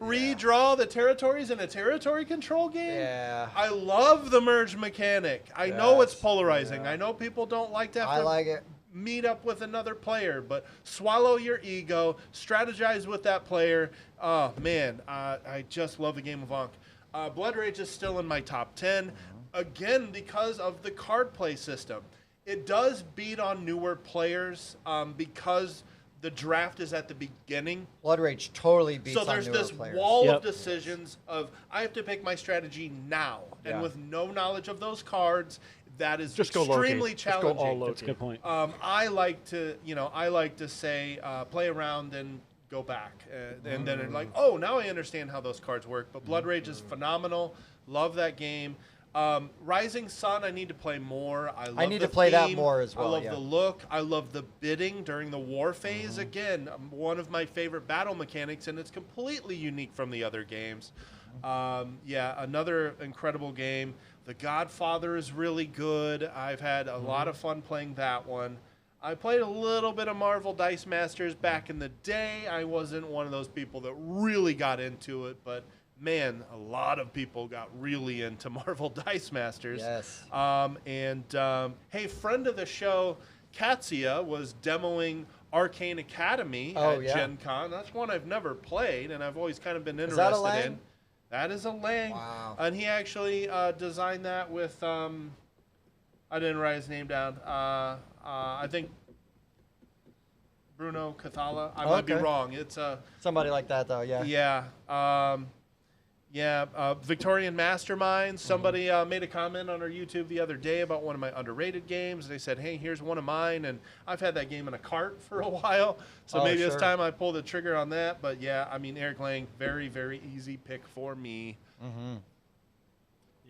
Redraw the territories in a territory control game? Yeah. I love the merge mechanic. I know it's Yes. polarizing. Yeah. I know people don't like to have I to like it. meet up with another player, but swallow your ego, strategize with that player. Oh, man, I just love the game of Ankh. Blood Rage is still in my top 10, again, because of the card play system. It does beat on newer players because the draft is at the beginning. Blood Rage totally beats So on there's newer this players. wall Yep. of decisions of I have to pick my strategy now, Yeah. and with no knowledge of those cards, that is Just go Loki. extremely Just go all challenging. Loki. That's a good point. I like to say play around and go back, and then it's like, oh, now I understand how those cards work. But Blood Rage is phenomenal. Love that game. Rising Sun, I need to play more. I need the to play that theme. more as well, I love yeah. the look. I love the bidding during the war phase. Again, one of my favorite battle mechanics, and it's completely unique from the other games. Yeah, another incredible game. The Godfather is really good. I've had a lot of fun playing that one. I played a little bit of Marvel Dice Masters back in the day. I wasn't one of those people that really got into it, but man, a lot of people got really into Marvel Dice Masters. Yes. Hey, friend of the show, Katsia, was demoing Arcane Academy Oh, at yeah. Gen Con. That's one I've never played, and I've always kind of been Is interested that a Lang? in. That is a Lang. Wow. And he actually designed that with, I didn't write his name down. I think Bruno Cathala. I might be Okay. wrong. It's Somebody like that, though, yeah. Victorian Masterminds. Somebody made a comment on our YouTube the other day about one of my underrated games. They said, hey, here's one of mine. And I've had that game in a cart for a while. So Oh, maybe it's sure. time I pull the trigger on that. But yeah, I mean, Eric Lang, very, very easy pick for me.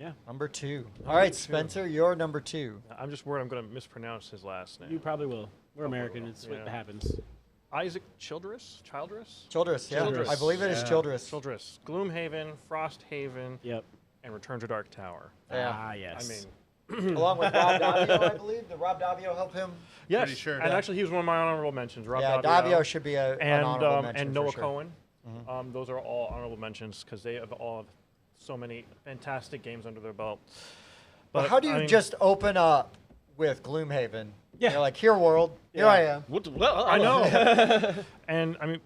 Yeah. Number 2. All right, Spencer, you're number 2. I'm just worried I'm going to mispronounce his last name. You probably will. We're American. It's Yeah. what happens. Isaac Childress? Childress? Childress, yeah. Childress. I believe it is Yeah. Childress. Childress. Gloomhaven, Frosthaven, Yep. and Return to Dark Tower. Yeah. Ah, yes. I mean, Along with Rob Davio, I believe. Did Rob Davio help him? yes. Pretty sure. And Yeah. actually, he was one of my honorable mentions. Rob Yeah, Davio should be an honorable mention and for Noah sure. Cohen. Those are all honorable mentions because they have all so many fantastic games under their belt. But how do you I mean, just open up with Gloomhaven? Yeah. You're like, here, world. Here Yeah. I am. I know. And I mean,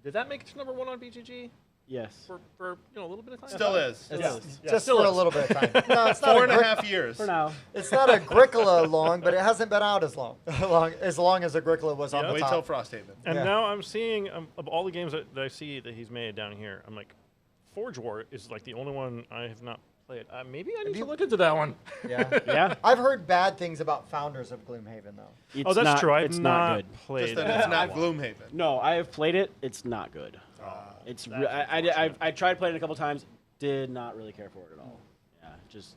did that make it to number 1 on BGG Yes. for a little bit of time? Still is. It's Yeah. just Still for a is. little bit of time. No, it's not 4.5 years. For now. It's not Agricola long, but it hasn't been out as long as Agricola was on Yeah. the Wait top. till Frosthaven. And Yeah. now I'm seeing of all the games that I see that he's made down here, I'm like, Forge War is like the only one I have not played. Maybe I need to you- look into that one. Yeah. Yeah. I've heard bad things about founders of Gloomhaven, though. It's Oh, that's not, true. I've It's not not good. played. Just that it's that not one. Gloomhaven. No, I have played it. It's not good. It's that's I tried playing it a couple times. Did not really care for it at all. Yeah, just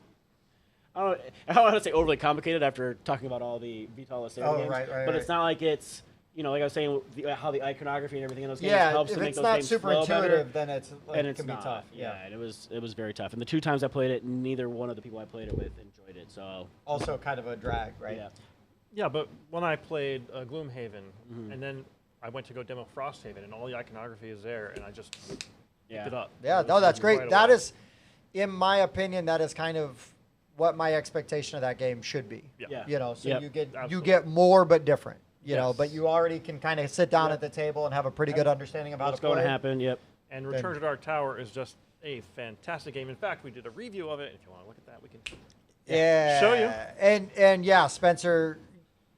I don't want to say overly complicated after talking about all the Vital Lacerda Oh, games. right, but it's not like it's like I was saying how the iconography and everything in those games Yeah, helps if to make it's those not games super flow better. intuitive, then it's And it it's can be not. tough. Yeah, and it was very tough. And the 2 times I played it, neither one of the people I played it with enjoyed it. So Also, kind of a drag, right? yeah, Yeah, but when I played Gloomhaven, and then I went to go demo Frosthaven, and all the iconography is there, and I just picked yeah. it up. Yeah, It no, was that's great. right That away. is, in my opinion, that is kind of what my expectation of that game should be. Yeah. Yeah. So Yep. you Absolutely. get more but different. Yes. But you already can kind of sit down Yep. at the table and have a pretty good understanding of how What's to play. going to happen? Yep. And Return to Dark Tower is just a fantastic game. In fact, we did a review of it. If you want to look at that, we can. Yeah. Show you. And yeah, Spencer,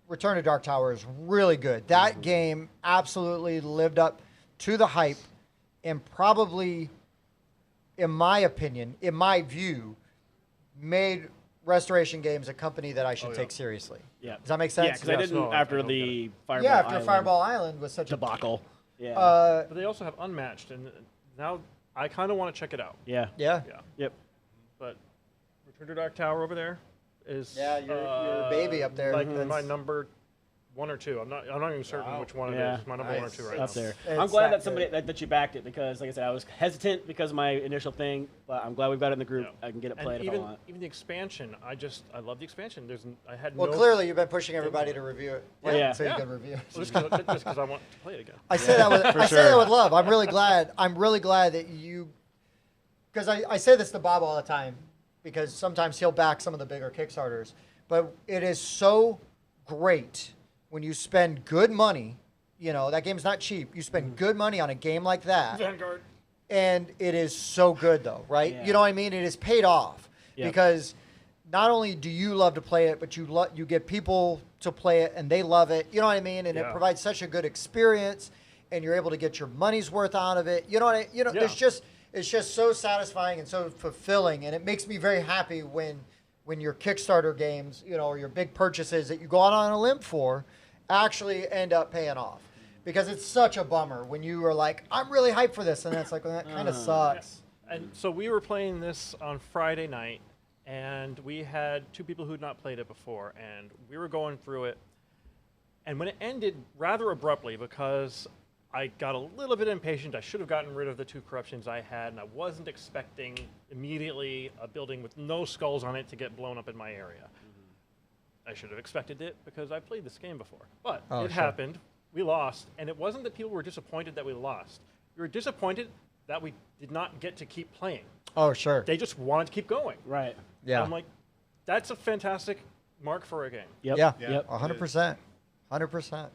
Return to Dark Tower is really good. That game absolutely lived up to the hype and probably, in my opinion, in my view, made Restoration Games a company that I should yeah. take seriously. Yeah. Does that make Yeah, sense? because I Yes, didn't no, I after don't get the Fireball Yeah, after Island Fireball Island was such a debacle. Yeah. But they also have Unmatched, and now I kind of want to check it out. yeah. yeah. Yeah. Yep. But Return to Dark Tower over there is Yeah, your baby up there. like That's- my number 1 or 2. I'm not even certain Wow. which one Yeah. it is. My number 1 or Nice. 2 right Up now. there. It's I'm glad that that somebody good. that you backed it because, like I said, I was hesitant because of my initial thing, but I'm glad we've got it in the group. Yeah. I can get it And played if I want. even the expansion, I love the expansion. I had Well, no. clearly you've been pushing everybody to review it. Yeah. So you Yeah. can review it. Well, just because I want to play it again. I say that with I say sure. that with love. I'm really glad. I'm really glad that you, because I say this to Bob all the time, because sometimes he'll back some of the bigger Kickstarters, but it is so great when you spend good money. That game's not cheap. You spend good money on a game like that, Vanguard. and it is so good though, right? Yeah. You know what I mean? It is paid off Yep. because not only do you love to play it, but you get people to play it and they love it. You know what I mean? And it Yeah. provides such a good experience, and you're able to get your money's worth out of it. Yeah. It's just so satisfying and so fulfilling, and it makes me very happy when your Kickstarter games, or your big purchases that you go out on a limb for, actually end up paying off. Because it's such a bummer when you are like, I'm really hyped for this, and it's like, well, that kind of sucks. And so we were playing this on Friday night, and we had 2 people who'd not played it before, and we were going through it. And when it ended rather abruptly, because I got a little bit impatient, I should have gotten rid of the 2 corruptions I had, and I wasn't expecting immediately a building with no skulls on it to get blown up in my area. I should have expected it because I played this game before. But Oh, it sure. happened. We lost, and it wasn't that people were disappointed that we lost. We were disappointed that we did not get to keep playing. Oh, sure. They just wanted to keep going. Right. Yeah. I'm like, that's a fantastic mark for a game. Yep. Yeah. Yep. 100%. 100%. All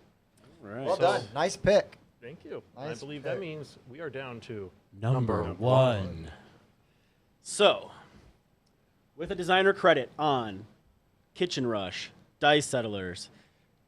right. Well So- done. Nice pick. Thank you. Nice I believe pick. that means we are down to Number 1. So, with a designer credit on Kitchen Rush, Dice Settlers,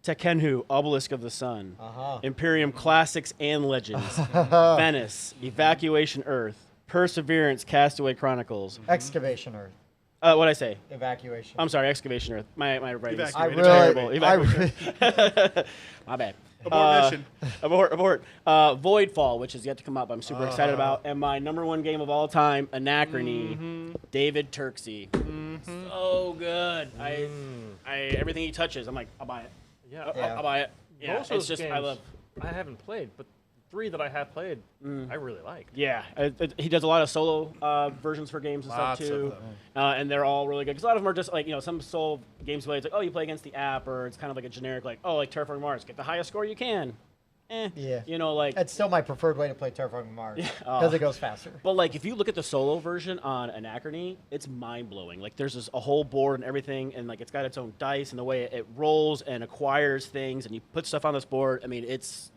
Tekkenhu, Obelisk of the Sun, Uh-huh. Imperium Classics and Legends, Venice, Evacuation Earth, Perseverance, Castaway Chronicles. Excavation Earth. What'd I say? Evacuation. I'm sorry, Excavation Earth. My writing is I Evacuate. really, terrible. My bad. Abort mission. Abort. Voidfall, which is yet to come up. I'm super excited about. And my number 1 game of all time, Anachrony, David Turksey. So good. I everything he touches, I'm like, I'll buy it. yeah. Yeah. I'll buy it. Yeah, Most of it's those just I games- love. I haven't played, but 3 that I have played, I really like. Yeah, he does a lot of solo versions for games and Lots stuff of too, them. and they're all really good. Because a lot of them are just like some solo games play. It's like, oh, you play against the app, or it's kind of like a generic like, oh, like Terraforming Mars, get the highest score you can. Yeah. Like. It's still my preferred way to play Terraforming Mars Oh. because it goes faster. But like, if you look at the solo version on Anachrony, it's mind blowing. Like, there's a whole board and everything, and like it's got its own dice and the way it rolls and acquires things, and you put stuff on this board. I mean, it's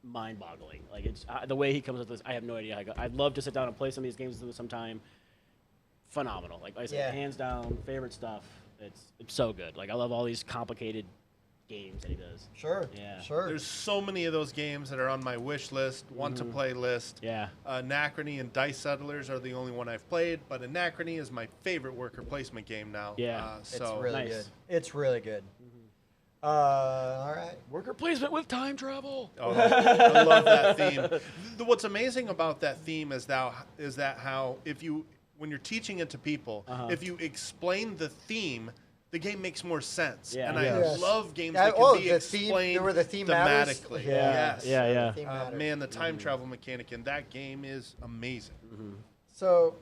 mind boggling. Like, it's the way he comes with this. I have no idea. I'd love to sit down and play some of these games with him sometime. Phenomenal. Like I said, Yeah. hands down, favorite stuff. It's so good. Like, I love all these complicated games that he does. Sure. Yeah. Sure. There's so many of those games that are on my wish list, want to play list. Yeah. Anachrony and Dice Settlers are the only one I've played, but Anachrony is my favorite worker placement game now. Yeah. It's So really Nice. good. It's really good. All right. Worker placement with time travel. Oh, I love that theme. What's amazing about that theme is that how when you're teaching it to people, if you explain the theme, the game makes more sense. Yeah. And Yes. I love games Yeah, that can be the theme, explained where the theme matters. thematically. Yeah. Yes. Yeah. The theme matters. Man, the time travel mechanic in that game is amazing. So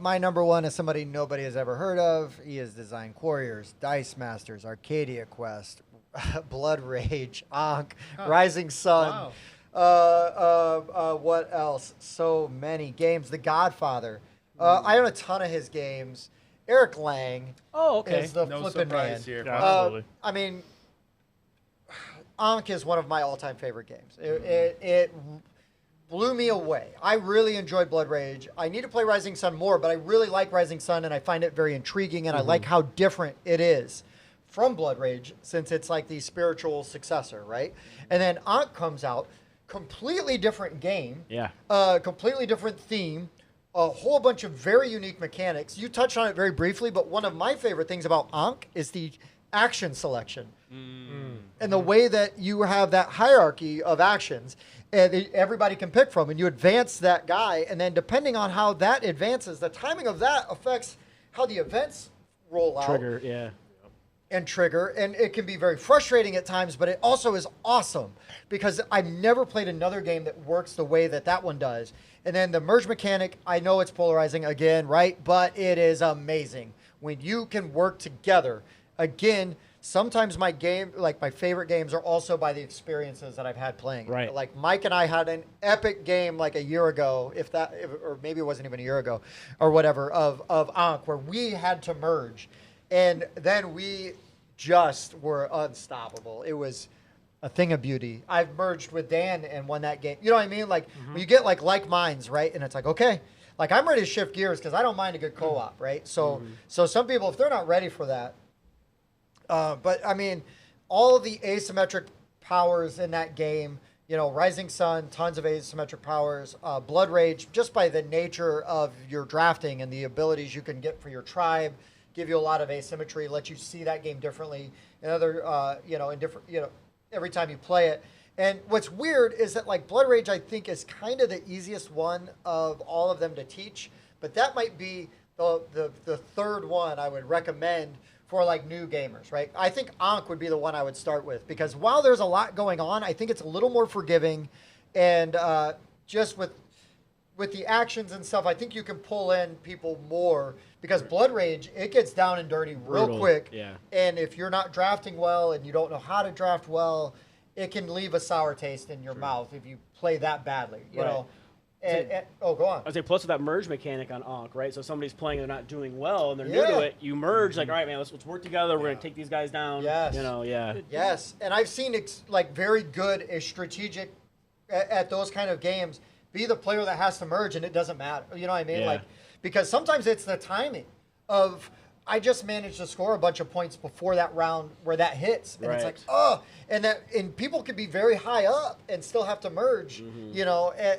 my number one is somebody nobody has ever heard of. He has designed Quarriors, Dice Masters, Arcadia Quest, Blood Rage, Ankh, Rising Sun. Wow. What else? So many games. The Godfather. I own a ton of his games. Eric Lang Oh, okay. is the No flippin' man. surprise here. Yeah. Absolutely. I mean, Ankh is one of my all-time favorite games. It blew me away. I really enjoyed Blood Rage. I need to play Rising Sun more, but I really like Rising Sun, and I find it very intriguing, and I like how different it is from Blood Rage, since it's like the spiritual successor, right? And then Ankh comes out, completely different game, Yeah. completely different theme, a whole bunch of very unique mechanics. You touched on it very briefly, but one of my favorite things about Ankh is the action selection. And the way that you have that hierarchy of actions and everybody can pick from, and you advance that guy, and then depending on how that advances, the timing of that affects how the events roll out Trigger. Yeah. and trigger, and it can be very frustrating at times, but it also is awesome because I've never played another game that works the way that that one does. And then the merge mechanic, I know it's polarizing again, right? But it is amazing when you can work together. Again, sometimes my favorite games are also by the experiences that I've had playing. Right. Like Mike and I had an epic game like a year ago, or maybe it wasn't even a year ago, or whatever, of Ankh, where we had to merge. And then we just were unstoppable. It was a thing of beauty. I've merged with Dan and won that game. You know what I mean? Like when you get like minds, right? And it's like, okay, like I'm ready to shift gears because I don't mind a good co-op, right? So some people, if they're not ready for that, but I mean, all of the asymmetric powers in that game, Rising Sun, tons of asymmetric powers, Blood Rage, just by the nature of your drafting and the abilities you can get for your tribe, give you a lot of asymmetry, let you see that game differently, and in different, every time you play it. And what's weird is that like Blood Rage, I think, is kind of the easiest one of all of them to teach, but that might be the third one I would recommend for like new gamers, right? I think Ankh would be the one I would start with because while there's a lot going on, I think it's a little more forgiving, and just with the actions and stuff, I think you can pull in people more because Blood Rage, it gets down and dirty real Brutal, quick. yeah. And if you're not drafting well and you don't know how to draft well, it can leave a sour taste in your mouth if you play that badly, you Right. know. Go on. I'd say plus with that merge mechanic on Ankh, right? So somebody's playing, they're not doing well, and they're new Yeah. to it. You merge, like, all right, man, let's work together. We're gonna take these guys down. Yes. Yeah. Yes, and I've seen like very good strategic at those kind of games. Be the player that has to merge, and it doesn't matter. You know what I mean? Yeah. Like because sometimes it's the timing of I just managed to score a bunch of points before that round where that hits, and it's like Right. and people could be very high up and still have to merge,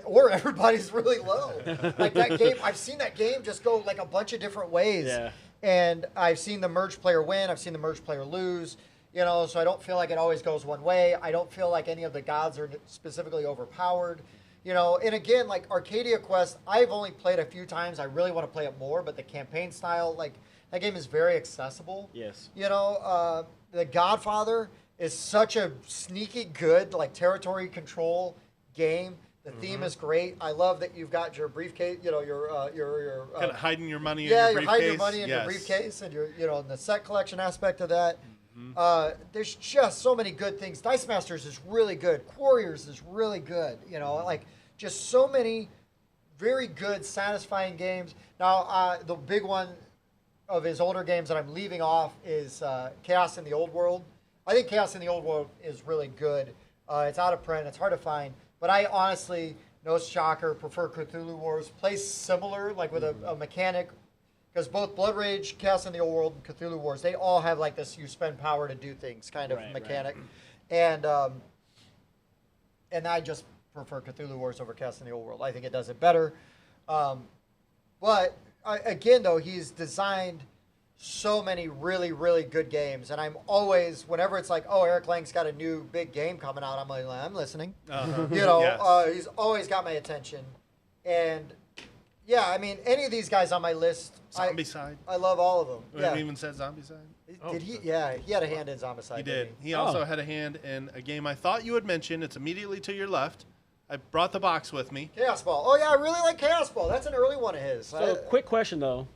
or everybody's really low. Like that game, I've seen that game just go like a bunch of different ways. Yeah. And I've seen the merge player win. I've seen the merge player lose. So I don't feel like it always goes one way. I don't feel like any of the gods are specifically overpowered. And again, like Arcadia Quest, I've only played a few times. I really want to play it more, but the campaign style, like that game is very accessible. Yes. The Godfather is such a sneaky good like territory control game. The theme is great. I love that you've got your briefcase. You know your Kind of hiding your money in yeah, your you're briefcase. hiding your money in your Yes. briefcase, and in the set collection aspect of that. There's just so many good things. Dice Masters is really good. Warriors is really good. Like just so many very good, satisfying games. Now, the big one of his older games that I'm leaving off is Chaos in the Old World. I think Chaos in the Old World is really good. It's out of print. It's hard to find. But I honestly, no shocker, prefer Cthulhu Wars. Plays similar, like with a mechanic. Because both Blood Rage, Chaos in the Old World, and Cthulhu Wars, they all have like this you spend power to do things kind of Right, mechanic. And I just prefer Cthulhu Wars over Chaos in the Old World. I think it does it better. Again, though, he's designed so many really, really good games. And I'm always, whenever it's like, oh, Eric Lang's got a new big game coming out, I'm like, I'm listening. Yes. He's always got my attention. And yeah, I mean, any of these guys on my list, Zombicide. I love all of them. We Yeah. haven't even said Zombicide. Did he? Yeah, he had a hand in Zombicide. He didn't did. He also had a hand in a game I thought you would mention. It's immediately to your left. I brought the box with me. Chaos Ball. Oh yeah, I really like Chaos Ball. That's an early one of his. So, quick question though: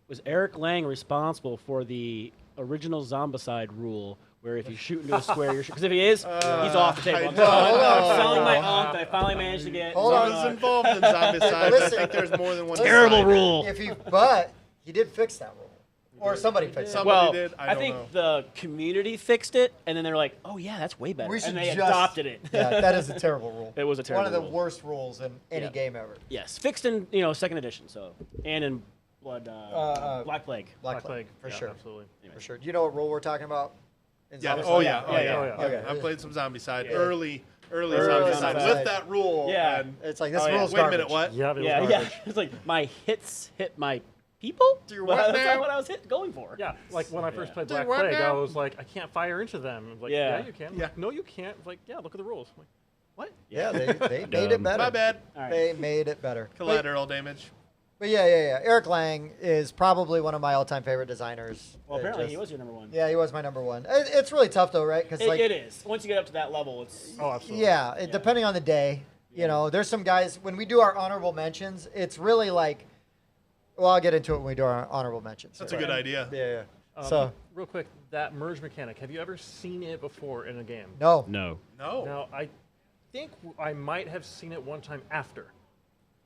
was Eric Lang responsible for the original Zombicide rule, where if you shoot into a square, you're because if he is, he's off the table. I'm selling my ump that I finally managed to get. Hold I on. was involved in Zombicide. I Listen. think there's more than one. Terrible side. rule. But he did fix that rule, or somebody fixed it. Somebody Well, did. I I don't think know. the community fixed it, and then they're like, "Oh yeah, that's way better," We should and they just- adopted it. Yeah, that is a terrible rule. It was a terrible one of the rule. worst rules in any Yeah. game ever. Yes, fixed in second edition. So and in Black Plague. Black Plague, for Yeah, sure, absolutely. for sure. Do you know what rule we're talking about? In Yeah. Zombicide? Oh yeah. Oh Yeah, yeah. yeah, yeah. I played some Zombicide Yeah. early Early Zombicide Zombicide. with that rule. Yeah. And It's like this Oh, yeah. rule's wait a garbage. minute. What? Yeah, it was Yeah, garbage. it's like my hits hit my people. Do what That's now? not what I was going for. Yeah, like when I first Yeah. played Do Black what Plague, I now? was like, I can't fire into them. I'm like, Yeah. yeah, you can. I'm Yeah. like, no, you can't. I'm like, yeah, look at the rules. I'm like, what? Yeah, they made it better. My bad. All right. They made it better. Collateral damage. But yeah. Eric Lang is probably one of my all-time favorite designers. Well, apparently he was your number one. Yeah, he was my number one. It's really tough though, right? Because It is. Once you get up to that level, it's. Oh, absolutely. yeah, depending on the day, there's some guys when we do our honorable mentions, it's really like, well, I'll get into it when we do our honorable mentions. That's a good idea. Yeah. Um, So real quick, that merge mechanic. Have you ever seen it before in a game? no, No. No. Now, I think I might have seen it one time after.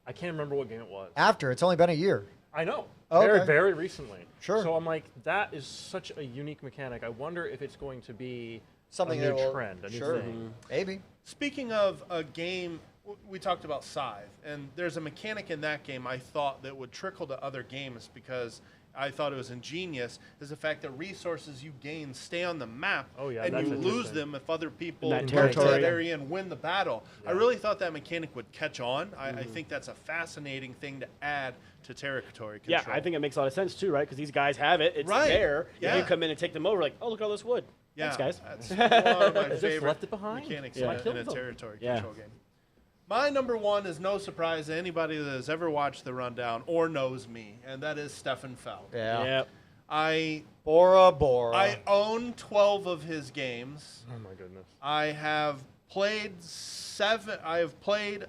I can't remember what game it was. after it's only been a year. I know. Oh, Very, okay. very recently. Sure. So I'm like, that is such a unique mechanic. I wonder if it's going to be Something a new that will trend, a new sure, thing. maybe. Speaking of a game, we talked about Scythe, and there's a mechanic in that game I thought that would trickle to other games because I thought it was ingenious, is the fact that resources you gain stay on the map, Oh, yeah, and that's you lose interesting. them if other people In that come to territory. that area and win the battle. I Yeah. really thought that mechanic would catch on. I think that's a fascinating thing to add to territory control. Yeah, I think it makes a lot of sense too, right? Because these guys have it. It's Right. there. Yeah. You come in and take them over, like, oh, look at all this wood. Yeah, Thanks, guys. That's one of my Just favorite left it behind? mechanics Yeah. in a Killed them. territory Yeah. control game. My number one is no surprise to anybody that has ever watched The Rundown or knows me, and that is Stefan Feld. Yeah. Yep. I Bora. I own 12 of his games. Oh my goodness. I have played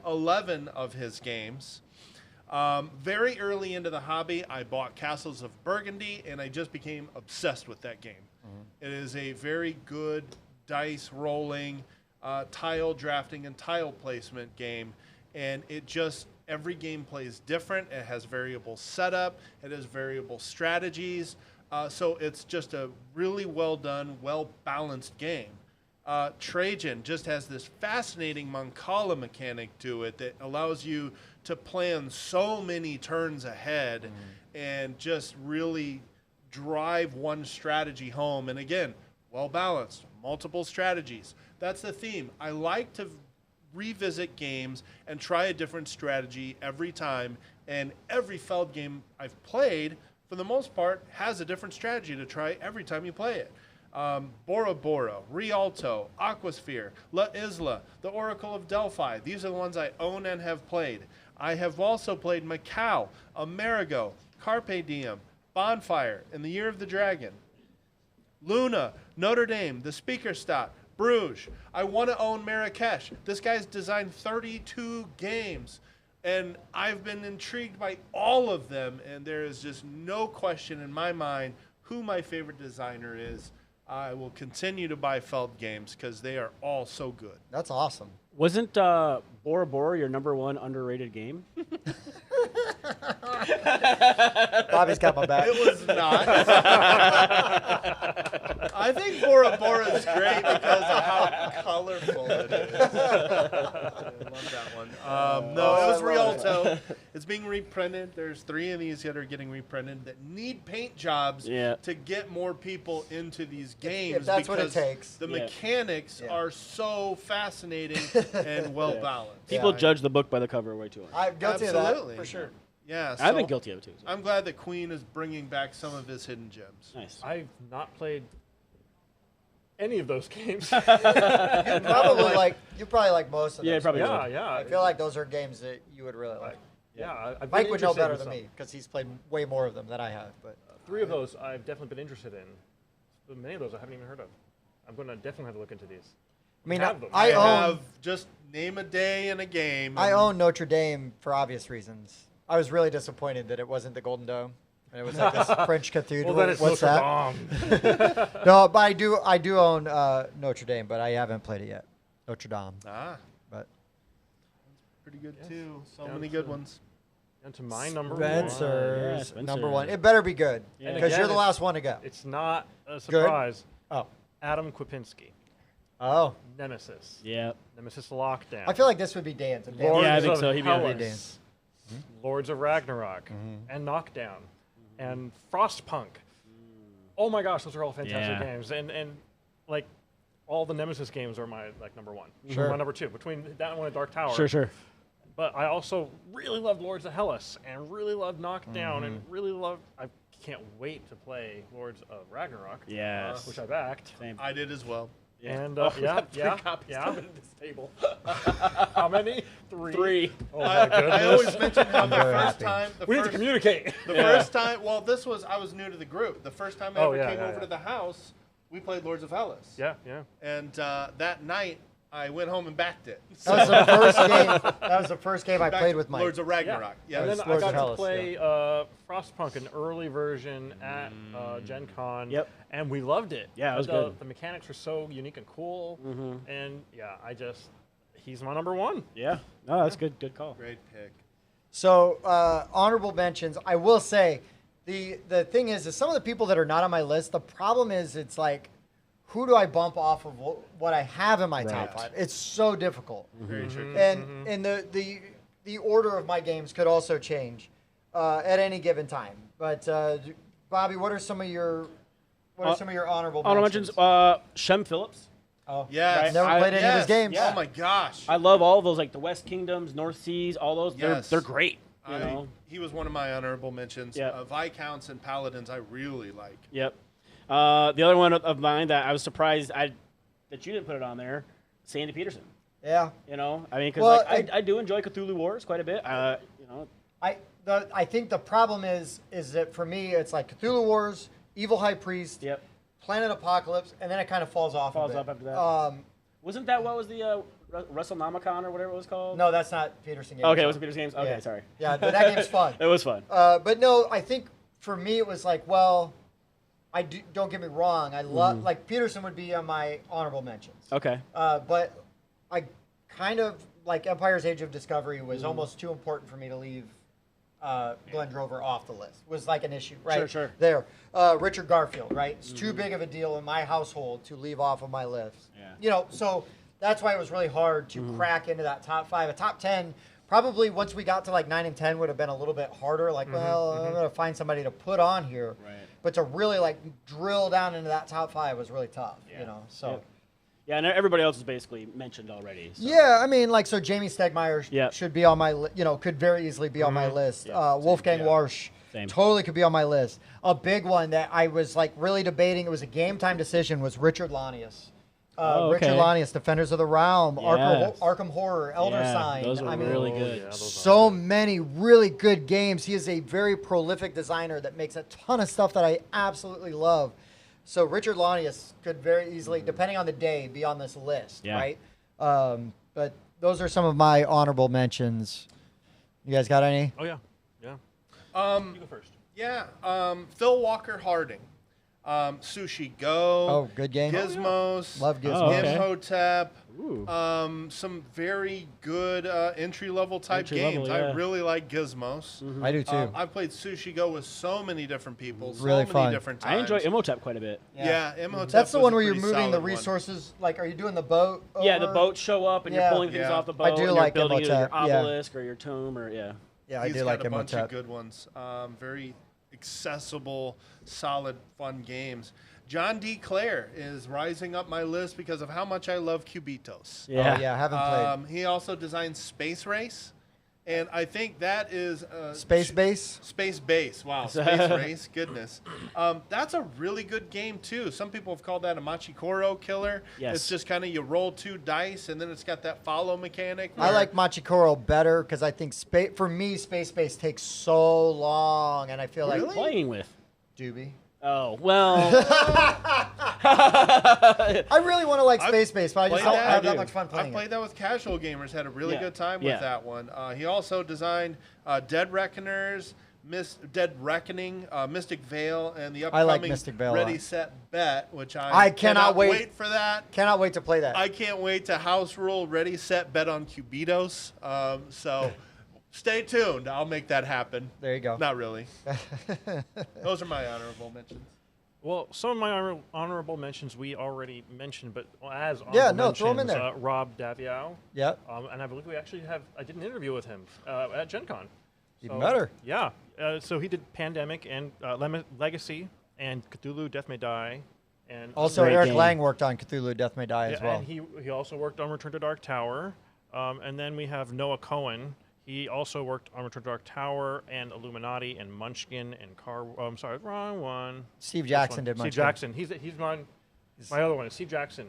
11 of his games. Very early into the hobby, I bought Castles of Burgundy, and I just became obsessed with that game. It is a very good dice rolling, tile drafting, and tile placement game, and every game plays different. It has variable setup. It has variable strategies. So it's just a really well done, well balanced game. Trajan just has this fascinating Mancala mechanic to it that allows you to plan so many turns ahead and just really drive one strategy home. And again, well balanced, multiple strategies. That's the theme. I like to revisit games and try a different strategy every time. And every Feld game I've played, for the most part, has a different strategy to try every time you play it. Bora Bora, Rialto, Aquasphere, La Isla, the Oracle of Delphi. These are the ones I own and have played. I have also played Macau, Amerigo, Carpe Diem, Bonfire, and the Year of the Dragon. Luna, Notre Dame, the Speakerstadt, Bruges. I want to own Marrakesh. This guy's designed 32 games, and I've been intrigued by all of them, and there is just no question in my mind who my favorite designer is. I will continue to buy Feld games because they are all so good. That's awesome. Wasn't Bora Bora your #1 underrated game? Bobby's got my back. It was not. I think Bora Bora is great because of how colorful it is. I love that one. No, it was I love Rialto. It's being reprinted. There's 3 of these that are getting reprinted that need paint jobs Yeah. to get more people into these games. If that's what it because takes. The Yeah. mechanics Yeah. are so fascinating and well balanced. People Yeah. judge the book by the cover way too hard. I'm guilty Absolutely. of that for sure. Yeah, I've been so guilty of it too. So. I'm glad that Queen is bringing back some of his hidden gems. Nice. I've not played any of those games. You probably like most of them. Yeah, probably. yeah, yeah. I feel like those are games that you would really like. yeah. I've been Mike would know interested better in than some. me because he's played way more of them than I have. But 3 of those I've definitely been interested in. But many of those I haven't even heard of. I'm going to definitely have to look into these. I mean, Have them. I own have just name a day and a game. I and own Notre Dame for obvious reasons. I was really disappointed that it wasn't the Golden Dome. And it was like this French cathedral. Well, then it's What's Notre that? Dame. No, but I do own Notre Dame, but I haven't played it yet. Notre Dame, Ah, but pretty good Yes. too. So Down many to- good ones. And to my number Spencer's Yeah, Spencer. number 1. It better be good Yeah. because And you're again, the last one to go. one. It's not a surprise. Oh, Adam Kwapinski, oh. Nemesis, Yeah. Nemesis Lockdown. I feel like this would be Dan's. If Dan Lords Yeah, I was- think of so. He'd be Hellas, on Dance. Lords of Ragnarok, and Knockdown, and Frostpunk. Oh my gosh, those are all fantastic Yeah. games, and like all the Nemesis games are my number 1. Sure. My number 2 between that one and Dark Tower. Sure. But I also really love Lords of Hellas and really love Knockdown and really love. I can't wait to play Lords of Ragnarok. Yes. Which I backed. Same. I did as well. And Oh, yeah, yeah, copies yeah. coming to this table. How many? 3. 3. Oh my goodness. I always mention how the very first happy. time. we need to communicate. The first time. Well, this was I was new to the group. The first time I Oh, ever yeah, came yeah, over yeah. to the house, we played Lords of Hellas. Yeah, yeah. And that night, I went home and backed it. That was the first game. That was the first game I Backed played with Mike. Lords of Ragnarok. And Yes. then I Lords got of to Hellas, play Frostpunk, an early version at Gen Con. Yep. And we loved it. Yeah, it was the, good. The mechanics were so unique and cool. And yeah, he's my number 1. Yeah. No, that's good. Good call. Great pick. So honorable mentions. I will say, the thing is some of the people that are not on my list. The problem is it's like, who do I bump off of what I have in my top Right. 5? It's so difficult, Very tricky. and the order of my games could also change at any given time. But Bobby, what are some of your honorable Honorable mentions? mentions. Shem Phillips. Oh, Yes. never played any of his games. Oh my gosh. I love all those, like the West Kingdoms, North Seas, all those. Yes. They're great. You know. He was one of my honorable mentions. Yeah. Viscounts and Paladins I really like. Yep. The other one of mine that I was surprised that you didn't put it on there, Sandy Peterson. Yeah. You know, I mean, because Well, I do enjoy Cthulhu Wars quite a bit. You know, I think the problem is that for me it's like Cthulhu Wars, Evil High Priest, yep. Planet Apocalypse, and then it kind of falls off. Falls a bit. off after that. Um, Wasn't that what was the WrestleNomicon or whatever it was called? no, that's not Peterson games. Okay, it was Peter's Games. Okay, Yeah. sorry. Yeah, but that game's fun. It was fun. But no, I think for me it was like, well, don't get me wrong, I love like Peterson would be on my honorable mentions. Okay. But I kind of like Empire's Age of Discovery was almost too important for me to leave Glenn Drover off the list. Was like an issue, right? Sure. There, Richard Garfield, right? It's too big of a deal in my household to leave off of my list. Yeah. You know, so that's why it was really hard to crack into that top 5. A top 10, probably once we got to like 9 and 10 would have been a little bit harder. Like, well, I'm gonna find somebody to put on here. Right. But to really like drill down into that top 5 was really tough. You know, so. Yep. Yeah, and everybody else is basically mentioned already. So. Yeah, I mean, like, so Jamie Stegmeyer Yep. should be on my, could very easily be on my list. Yeah, Wolfgang yeah. Warsch Same. totally could be on my list. A big one that I was like really debating, it was a game time decision, was Richard Lanius. Richard okay. Lanius, Defenders of the Realm, Yes. Arkham Horror, Elder Yeah, Sign. those were I mean, really Oh, good. yeah, those so are good. many really good games. He is a very prolific designer that makes a ton of stuff that I absolutely love. So Richard Launius could very easily, depending on the day, be on this list, Yeah. right? But those are some of my honorable mentions. You guys got any? Oh yeah, yeah. You go first. Yeah, Phil Walker Harding, Sushi Go. Oh, good game. Gizmos. Love Gizmos. Oh, okay. Imhotep. Ooh. Some very good entry-level type Entry-level, games. yeah. I really like Gizmos. I do too. I've played Sushi Go with so many different people, so Really many fun. different I times. enjoy Imhotep quite a bit. Yeah, Imhotep. That's the was one a where you're pretty moving the solid one. resources. Like, are you doing the boat? Yeah, the over? boats show up and Yeah. you're pulling things Yeah. off the boat. I do and you're like building either your Imhotep, yeah. obelisk or your tomb or yeah. Yeah, I He's do got like a bunch of Imhotep. good ones. Very accessible, solid, fun games. John D. Clare is rising up my list because of how much I love Cubitos. Yeah. Oh, yeah, I haven't played. He also designed Space Race, and I think that is Space Base? Space Base. Wow, Space Race. Goodness, that's a really good game too. Some people have called that a Machikoro killer. Yes. It's just kind of you roll 2 dice, and then it's got that follow mechanic. I where- like Machikoro better because I think for me, Space Base takes so long, and I feel like Playing with. Doobie. Oh well. I really want to like I've Space Base, but I just played don't that. have I that do. much fun I playing played it. that with casual gamers. Had a really Yeah. good time Yeah. with that one. He also designed Dead Reckoners, Dead Reckoning, Mystic Veil, and the I like upcoming Mystic Veil a Ready lot. Set Bet, which I cannot wait. for that. Cannot wait to play that. I can't wait to house rule Ready Set Bet on Cubitos. So stay tuned. I'll make that happen. There you go. Not really. Those are my honorable mentions. Well, some of my honorable mentions we already mentioned, but as honorable Yeah, no, throw 'em in mentions, there. Rob Daviau, Yep. and I believe we actually I did an interview with him at Gen Con. Even better. Yeah, so he did Pandemic and Legacy and Cthulhu Death May Die, and Also, Great Eric game. Lang worked on Cthulhu Death May Die as yeah, well. and he also worked on Return to Dark Tower, and then we have Noah Cohen. He also worked on Return to Dark Tower and Illuminati and Munchkin and I'm sorry, wrong one. Steve This Jackson one. did Steve Munchkin. Jackson. He's my other one is Steve Jackson.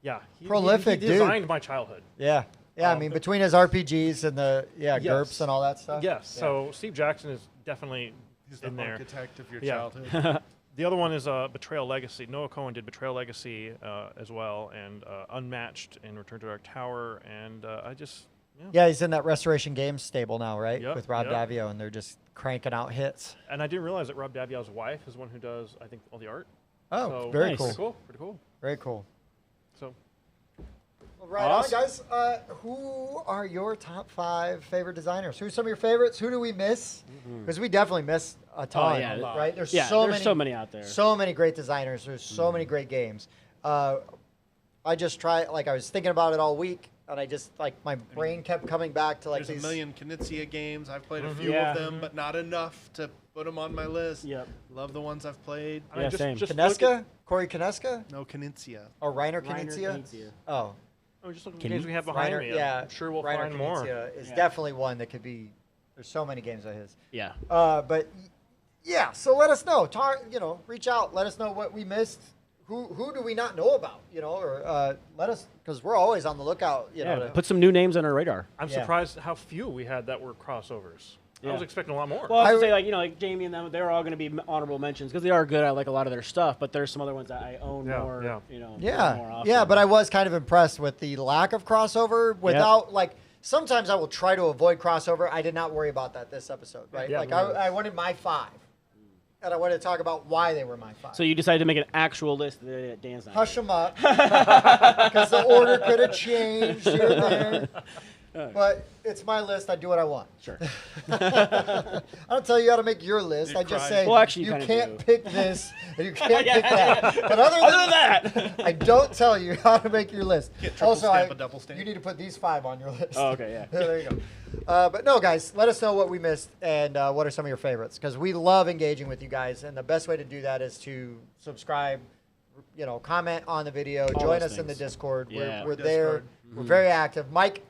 Yeah, Prolific he dude. designed my childhood. Yeah. Yeah, I mean, between his RPGs and the Yes. GURPS and all that stuff. Yes, Yeah. so Steve Jackson is definitely He's the in there. architect of your Yeah. childhood. The other one is Betrayal Legacy. Noah Cohen did Betrayal Legacy as well, and Unmatched in Return to Dark Tower, and Yeah, he's in that Restoration Games stable now, right? Yep, With Rob yep. Davio, and they're just cranking out hits. And I didn't realize that Rob Daviau's wife is the one who does, I think, all the art. Oh, So, very nice. cool. Pretty cool. Pretty cool. Very cool. So Well, right Awesome. on, guys. Who are your top 5 favorite designers? Who's some of your favorites? Who do we miss? Because we definitely miss a ton, yeah. right? There's Yeah, so there's many, so many out there. So many great designers. There's so many great games. I just I was thinking about it all week, and I just my brain kept coming back to There's these. a million Knizia games. I've played a few Yeah. of them, but not enough to put them on my list. Yep. Love the ones I've played. I mean, Yeah, just, same. Just look Kineska? Corey Kineska? No Knizia. Or Reiner Reiner Knizia? Knizia. Oh, just look at the Can games you- we have behind Reiner, me. yeah. I'm sure we'll Reiner find more. Knizia is Yeah. definitely one that could be. There's so many games of his. Yeah. But yeah, so let us know. Reach out. Let us know what we missed. Who do we not know about? Or let us, because we're always on the lookout. Yeah. To- Put some new names on our radar. I'm Yeah. surprised how few we had that were crossovers. I Yeah. was expecting a lot more. Well, I was I- gonna say like Jamie and them, they're all going to be honorable mentions because they are good. I like a lot of their stuff, but there's some other ones that I own Yeah, more. yeah. More yeah, often. yeah. But I was kind of impressed with the lack of crossover. Without sometimes I will try to avoid crossover. I did not worry about that this episode. Right? Yeah, I wanted my 5, and I wanted to talk about why they were my 5. So you decided to make an actual list that Dan's not. Hush them up, because the order could have changed here and there. But it's my list. I do what I want. Sure. I don't tell you how to make your list. You I just cried. say Well, actually, you you kinda can't do. pick this and you can't Yeah, pick yeah, that. yeah. But other Other than than that. I don't tell you how to make your list. Get triple Also, stamp, a double stamp. you need to put these 5 on your list. Oh, okay, yeah. There you go. But no, guys, let us know what we missed and what are some of your favorites, because we love engaging with you guys, and the best way to do that is to subscribe, comment on the video, All join those us in the things. Discord. Yeah. We're there. We're very active. Mike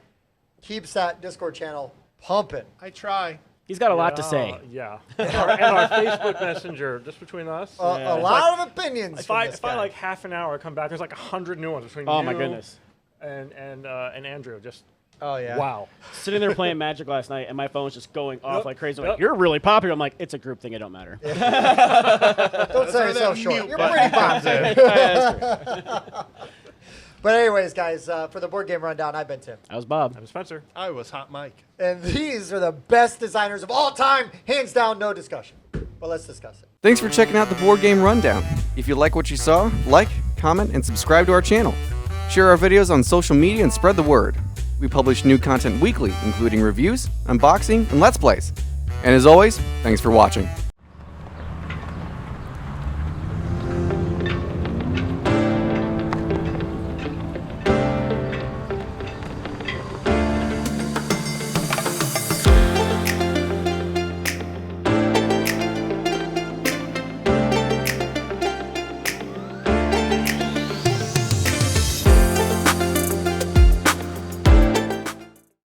keeps that Discord channel pumping. I try. He's got a lot to say. Yeah. And our Facebook Messenger, just between us. Yeah. A lot of opinions. If from I this if I guy. like half an hour, I come back. There's like 100 new ones between Oh you my goodness. and Andrew. Just Oh yeah. Wow. Sitting there playing Magic last night, and my phone's just going off Yep, like crazy. I'm yep. like, you're really popular. I'm like, it's a group thing. It don't matter. Don't That's sell where yourself that short. mute You're button pretty comes popular. in. But anyways, guys, for the board game rundown, I've been Tim. That was Bob. I'm Spencer. I was Hot Mike. And these are the best designers of all time, hands down, no discussion. But let's discuss it. Thanks for checking out the Board Game Rundown. If you like what you saw, like, comment, and subscribe to our channel. Share our videos on social media and spread the word. We publish new content weekly, including reviews, unboxing, and Let's Plays. And as always, thanks for watching.